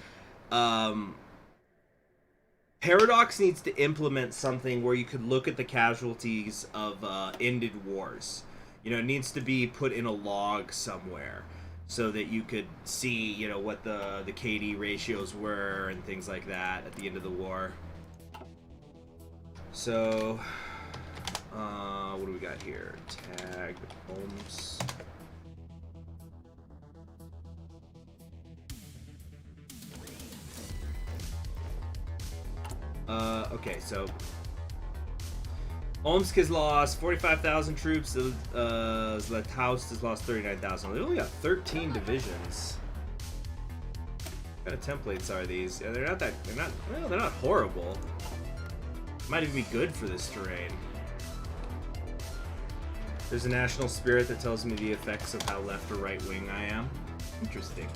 Paradox needs to implement something where you could look at the casualties of ended wars. You know, it needs to be put in a log somewhere, so that you could see, you know, what the KD ratios were and things like that at the end of the war. So, what do we got here? Tag Holmes. Okay, so Omsk has lost 45,000 troops. Zlatoust has lost 39,000. They only got 13 divisions. What kind of templates are these? Yeah, they're not horrible. Might even be good for this terrain. There's a national spirit that tells me the effects of how left or right wing I am. Interesting.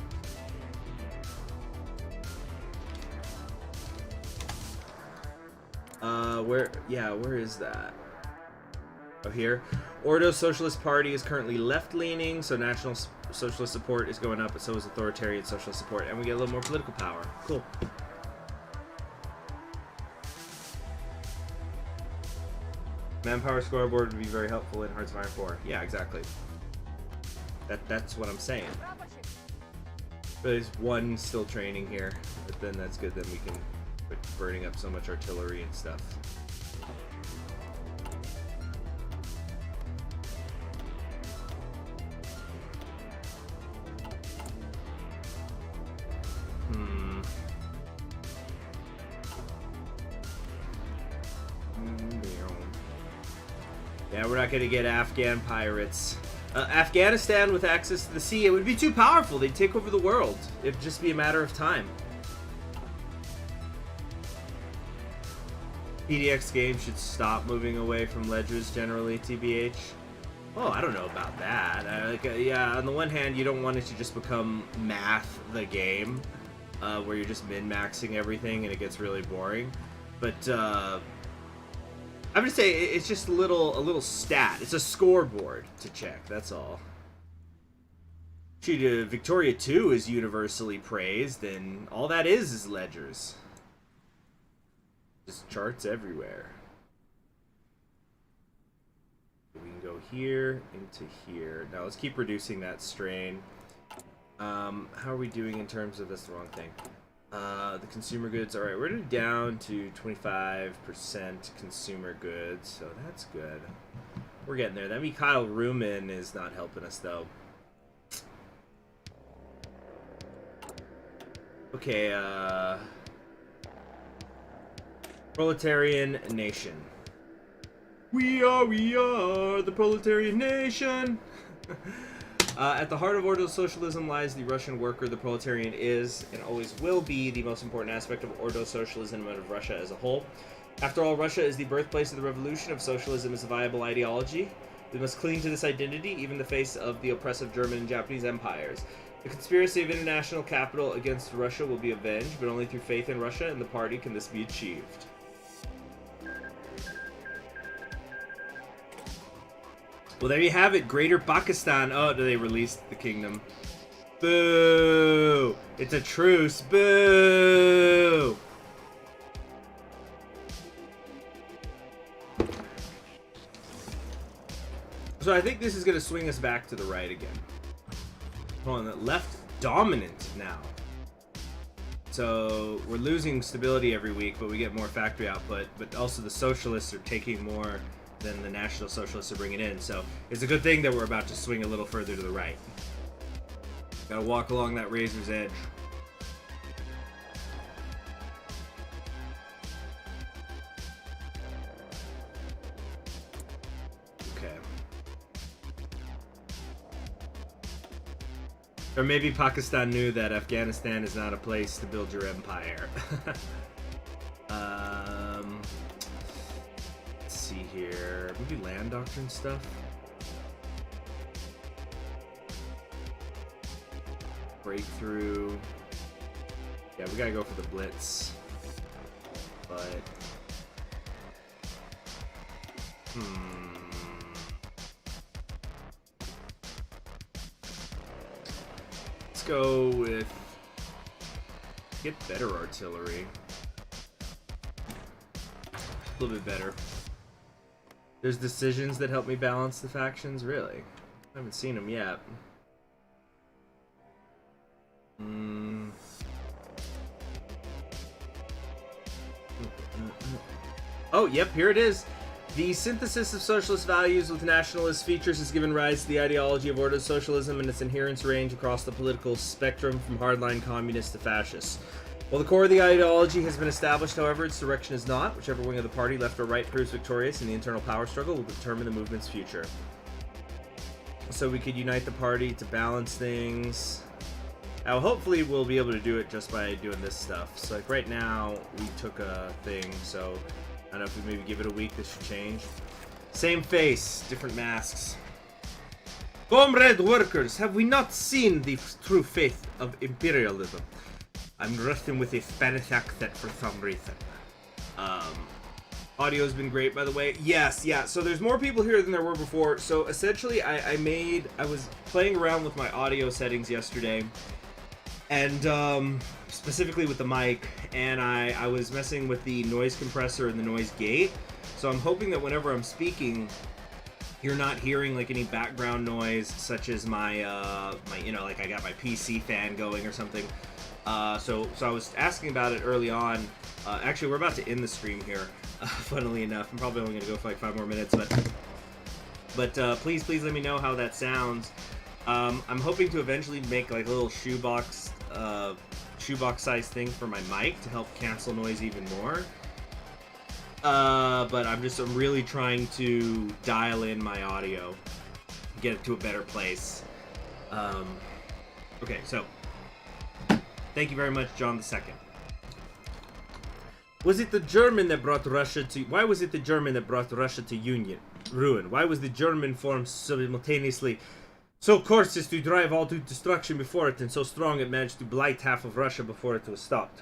Where is that? Oh, here. Ordo Socialist Party is currently left-leaning, so National Socialist support is going up, but so is authoritarian socialist support, and we get a little more political power. Cool. Manpower scoreboard would be very helpful in Hearts of Iron 4. Yeah, exactly. That's what I'm saying. But there's one still training here, but then that's good. Then we can quit burning up so much artillery and stuff. Yeah, we're not going to get Afghan pirates. Afghanistan with access to the sea, it would be too powerful. They'd take over the world. It'd just be a matter of time. PDX games should stop moving away from ledgers generally, TBH. Oh, I don't know about that. Yeah, on the one hand, you don't want it to just become math the game, where you're just min-maxing everything and it gets really boring. But I'm gonna say it's just a little stat. It's a scoreboard to check. That's all. Shoot, Victoria 2 is universally praised, and all that is ledgers. Just charts everywhere. We can go here into here. Now let's keep reducing that strain. How are we doing in terms of, that's the wrong thing. The consumer goods, alright, we're down to 25% consumer goods, so that's good. We're getting there. That Mikhail Rumin is not helping us, though. Okay, Proletarian Nation. We are the proletarian nation! At the heart of Ordo Socialism lies the Russian worker. The proletarian is, and always will be, the most important aspect of Ordo Socialism and of Russia as a whole. After all, Russia is the birthplace of the revolution. If socialism is a viable ideology, we must cling to this identity, even in the face of the oppressive German and Japanese empires. The conspiracy of international capital against Russia will be avenged, but only through faith in Russia and the party can this be achieved. Well, there you have it. Greater Pakistan. Oh, they released the kingdom. Boo! It's a truce. Boo! So I think this is going to swing us back to the right again. Hold on, left dominant now. So we're losing stability every week, but we get more factory output. But also the socialists are taking more than the National Socialists are bringing in. So it's a good thing that we're about to swing a little further to the right. Gotta walk along that razor's edge. Okay. Or maybe Pakistan knew that Afghanistan is not a place to build your empire. See here, maybe land doctrine stuff. Breakthrough. Yeah, we gotta go for the blitz. But let's go with get better artillery. A little bit better. There's decisions that help me balance the factions? Really? I haven't seen them yet. Oh, yep, here it is. The synthesis of socialist values with nationalist features has given rise to the ideology of Ordo Socialism and its adherents range across the political spectrum from hardline communists to fascists. While the core of the ideology has been established, however, its direction is not. Whichever wing of the party, left or right, proves victorious in the internal power struggle will determine the movement's future. So we could unite the party to balance things. Now, hopefully we'll be able to do it just by doing this stuff. So like right now, we took a thing, so I don't know if we maybe give it a week, this should change. Same face, different masks. Comrade workers, have we not seen the true faith of imperialism? I'm wrestling with a Spanish accent for some reason. Audio's been great, by the way. Yes, yeah, so there's more people here than there were before. So essentially, I was playing around with my audio settings yesterday. And specifically with the mic, and I was messing with the noise compressor and the noise gate. So I'm hoping that whenever I'm speaking, you're not hearing like any background noise, such as my like I got my PC fan going or something. So I was asking about it early on. Actually, we're about to end the stream here. Funnily enough, I'm probably only gonna go for like 5 more minutes, but please let me know how that sounds. I'm hoping to eventually make like a little shoebox size thing for my mic to help cancel noise even more. But I'm really trying to dial in my audio, get it to a better place. Okay, so thank you very much, John II. Was it the German that brought Russia to? Why was it the German that brought Russia to ruin? Why was the German formed simultaneously so coarse as to drive all to destruction before it, and so strong it managed to blight half of Russia before it was stopped?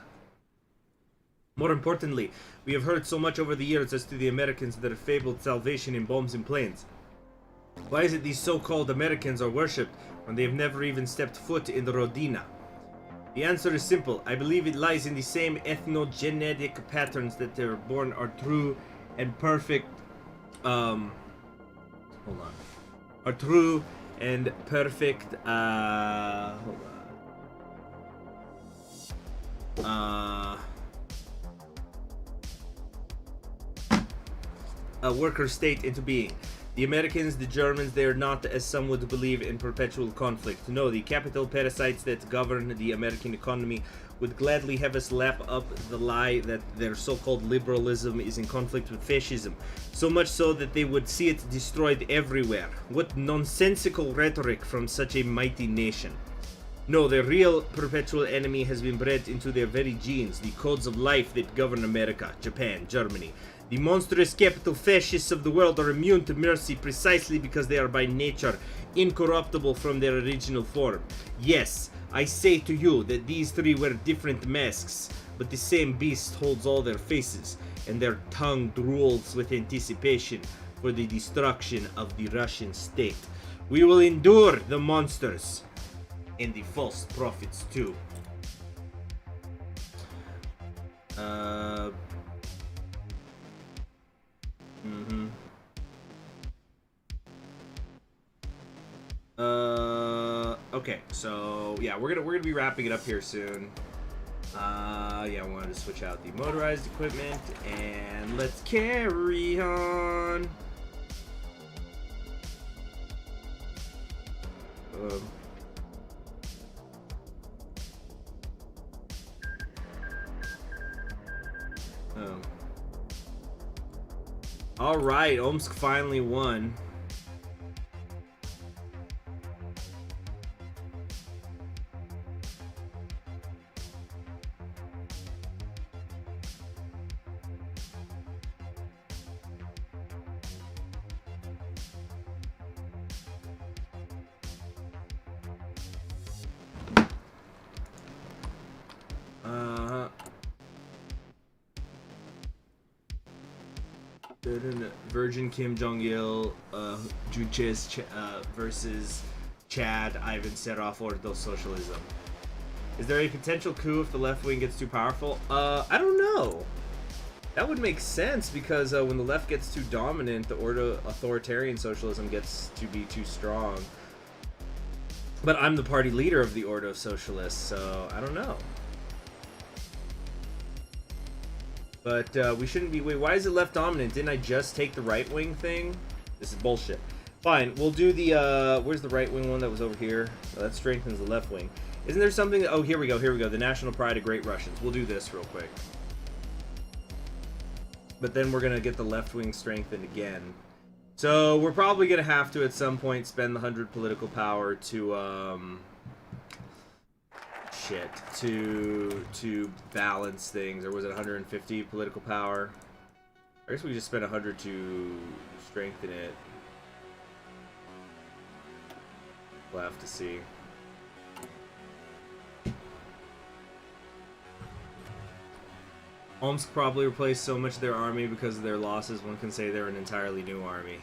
More importantly, we have heard so much over the years as to the Americans that have fabled salvation in bombs and planes. Why is it these so-called Americans are worshipped when they have never even stepped foot in the Rodina? The answer is simple. I believe it lies in the same ethnogenetic patterns that they are born are true and perfect. Are true and perfect. Hold on. A worker state into being. The Americans, the Germans, they are not, as some would believe, in perpetual conflict. No, the capital parasites that govern the American economy would gladly have us lap up the lie that their so-called liberalism is in conflict with fascism, so much so that they would see it destroyed everywhere. What nonsensical rhetoric from such a mighty nation. No, the real perpetual enemy has been bred into their very genes, the codes of life that govern America, Japan, Germany. The monstrous capital fascists of the world are immune to mercy precisely because they are by nature incorruptible from their original form. Yes, I say to you that these three wear different masks, but the same beast holds all their faces, and their tongue drools with anticipation for the destruction of the Russian state. We will endure the monsters, and the false prophets too. Okay, so yeah, we're gonna be wrapping it up here soon. Yeah, I wanted to switch out the motorized equipment, and let's carry on. All right, Omsk finally won. Virgin Kim Jong-il, Juches versus Chad, Ivan Serov, Ordo Socialism. Is there a potential coup if the left wing gets too powerful? I don't know. That would make sense because when the left gets too dominant, the Ordo authoritarian socialism gets to be too strong. But I'm the party leader of the Ordo Socialists, so I don't know. But we shouldn't be... Wait, why is it left dominant? Didn't I just take the right-wing thing? This is bullshit. Fine, we'll do the... where's the right-wing one that was over here? Oh, that strengthens the left wing. Isn't there something... That, oh, here we go, here we go. The National Pride of Great Russians. We'll do this real quick. But then we're going to get the left wing strengthened again. So we're probably going to have to, at some point, spend the 100 political power to... to balance things. Or was it 150 political power? I guess we just spent 100 to strengthen it. We'll have to see. Omsk probably replaced so much of their army because of their losses, one can say they're an entirely new army.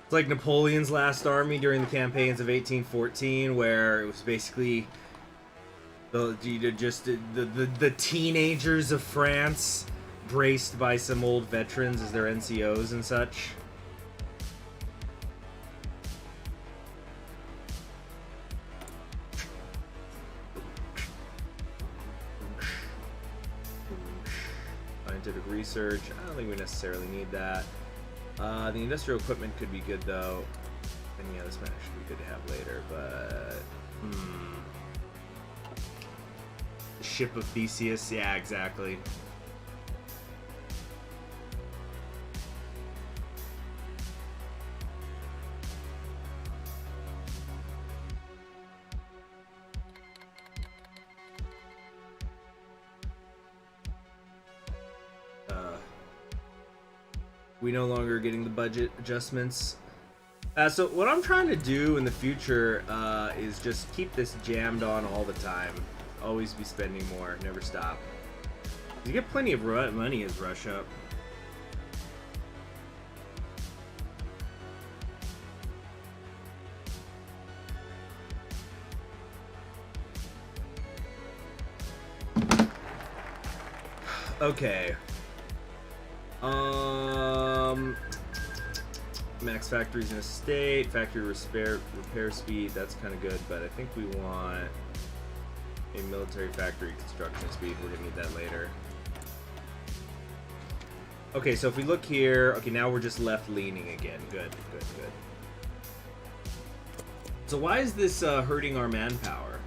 It's like Napoleon's last army during the campaigns of 1814, where it was basically the teenagers of France, braced by some old veterans as their NCOs and such. Scientific research, I don't think we necessarily need that. The industrial equipment could be good though. And yeah, this might actually be good to have later, but... The ship of Theseus, yeah, exactly. We no longer are getting the budget adjustments. So what I'm trying to do in the future is just keep this jammed on all the time. Always be spending more, never stop. You get plenty of money as rush up. Okay. Max factories in a state, factory repair speed, that's kind of good, but I think we want A military factory construction speed. We're gonna need that later. Okay, so if we look here, okay, now we're just left leaning again. Good. So why is this hurting our manpower?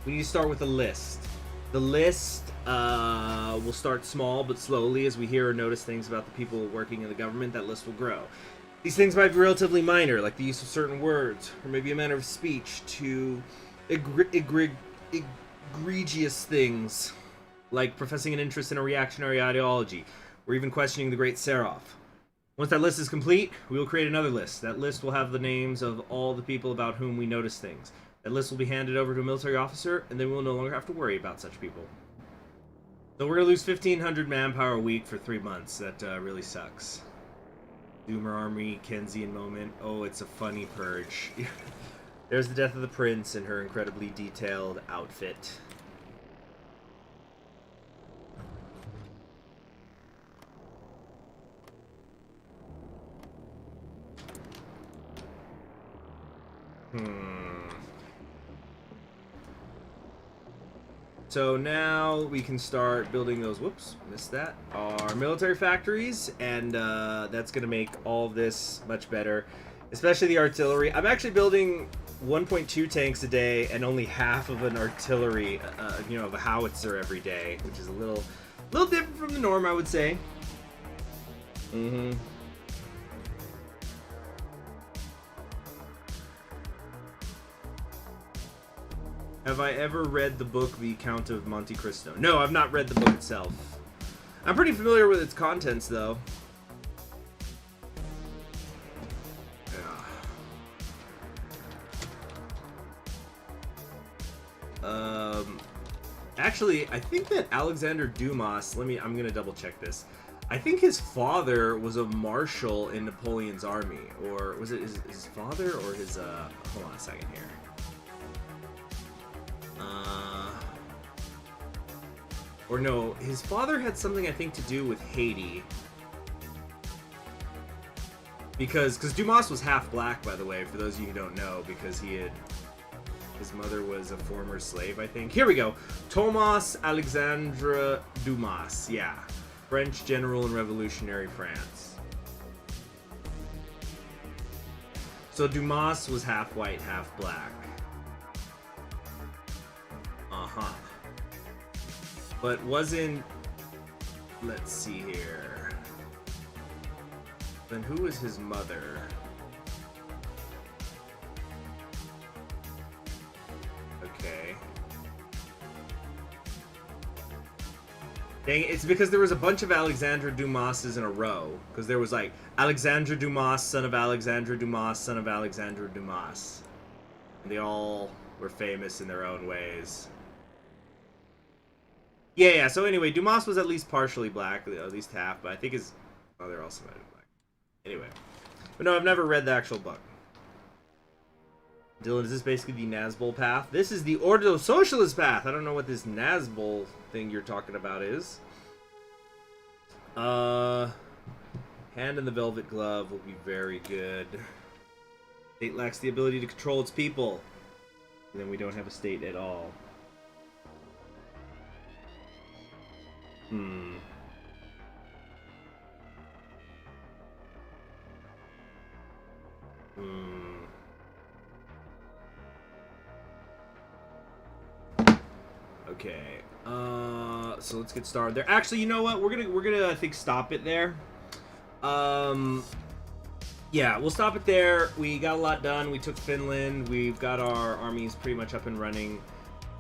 We need to start with a list. The list will start small but slowly. As we hear or notice things about the people working in the government, that list will grow. These things might be relatively minor, like the use of certain words, or maybe a manner of speech, to egregious things, like professing an interest in a reactionary ideology, or even questioning the great Serov. Once that list is complete, we will create another list. That list will have the names of all the people about whom we notice things. That list will be handed over to a military officer, and then we will no longer have to worry about such people. So we're going to lose 1,500 manpower a week for 3 months. That really sucks. Doomer Army, Kensian moment. Oh, it's a funny purge. There's the death of the prince in her incredibly detailed outfit. So now we can start building those, whoops, missed that, our military factories, and that's going to make all of this much better, especially the artillery. I'm actually building 1.2 tanks a day and only half of an artillery, of a howitzer every day, which is a little different from the norm, I would say. Have I ever read the book The Count of Monte Cristo? No, I've not read the book itself. I'm pretty familiar with its contents, though. Actually, I think that Alexander Dumas, I'm gonna double check this. I think his father was a marshal in Napoleon's army, or was it his father or his, hold on a second here. Or no, his father had something, I think, to do with Haiti. Because Dumas was half black, by the way, for those of you who don't know, because his mother was a former slave, I think. Here we go. Thomas Alexandre Dumas, yeah. French general in revolutionary France. So Dumas was half white, half black. But wasn't... Let's see here. Then who was his mother? Okay. Dang it, it's because there was a bunch of Alexandre Dumases in a row. Because there was like Alexandre Dumas, son of Alexandre Dumas, son of Alexandre Dumas. And they all were famous in their own ways. Yeah, so anyway, Dumas was at least partially black, at least half, but I think his mother also might have been black. Anyway. But no, I've never read the actual book. Dylan, is this basically the Nazbol path? This is the Ordo Socialist path! I don't know what this Nazbol thing you're talking about is. Hand in the velvet glove will be very good. State lacks the ability to control its people. And then we don't have a state at all. Okay. So let's get started there. Actually, you know what? We're gonna I think stop it there. Yeah, we'll stop it there. We got a lot done. We took Finland. We've got our armies pretty much up and running.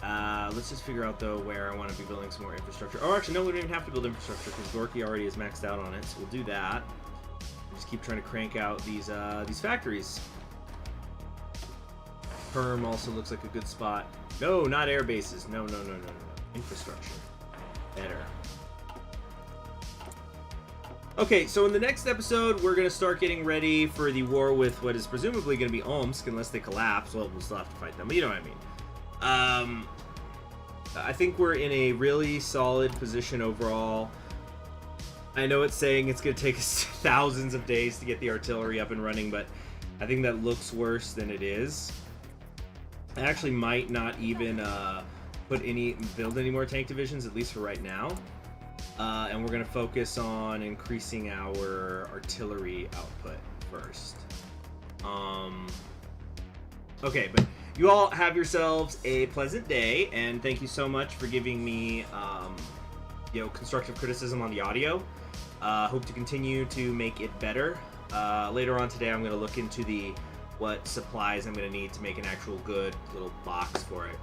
Let's just figure out, though, where I want to be building some more infrastructure. Oh, actually, no, we don't even have to build infrastructure because Gorky already is maxed out on it, so we'll do that. We'll just keep trying to crank out these factories. Perm also looks like a good spot. No, not air bases. No. Infrastructure. Better. Okay, so in the next episode, we're going to start getting ready for the war with what is presumably going to be Omsk, unless they collapse. Well, we'll still have to fight them, but you know what I mean. I think we're in a really solid position overall. I know it's saying it's going to take us thousands of days to get the artillery up and running, but I think that looks worse than it is. I actually might not even build any more tank divisions, at least for right now. And we're gonna focus on increasing our artillery output first. Okay, but you all have yourselves a pleasant day, and thank you so much for giving me, constructive criticism on the audio. Hope to continue to make it better. Later on today, I'm going to look into what supplies I'm going to need to make an actual good little box for it.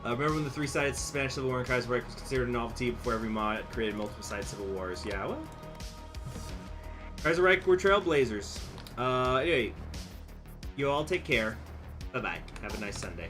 Remember when the three-sided Spanish Civil War in Kaiserreich was considered a novelty before every mod created multiple-sided civil wars? Yeah, well, Kaiserreich were trailblazers. Anyway, you all take care. Bye-bye. Have a nice Sunday.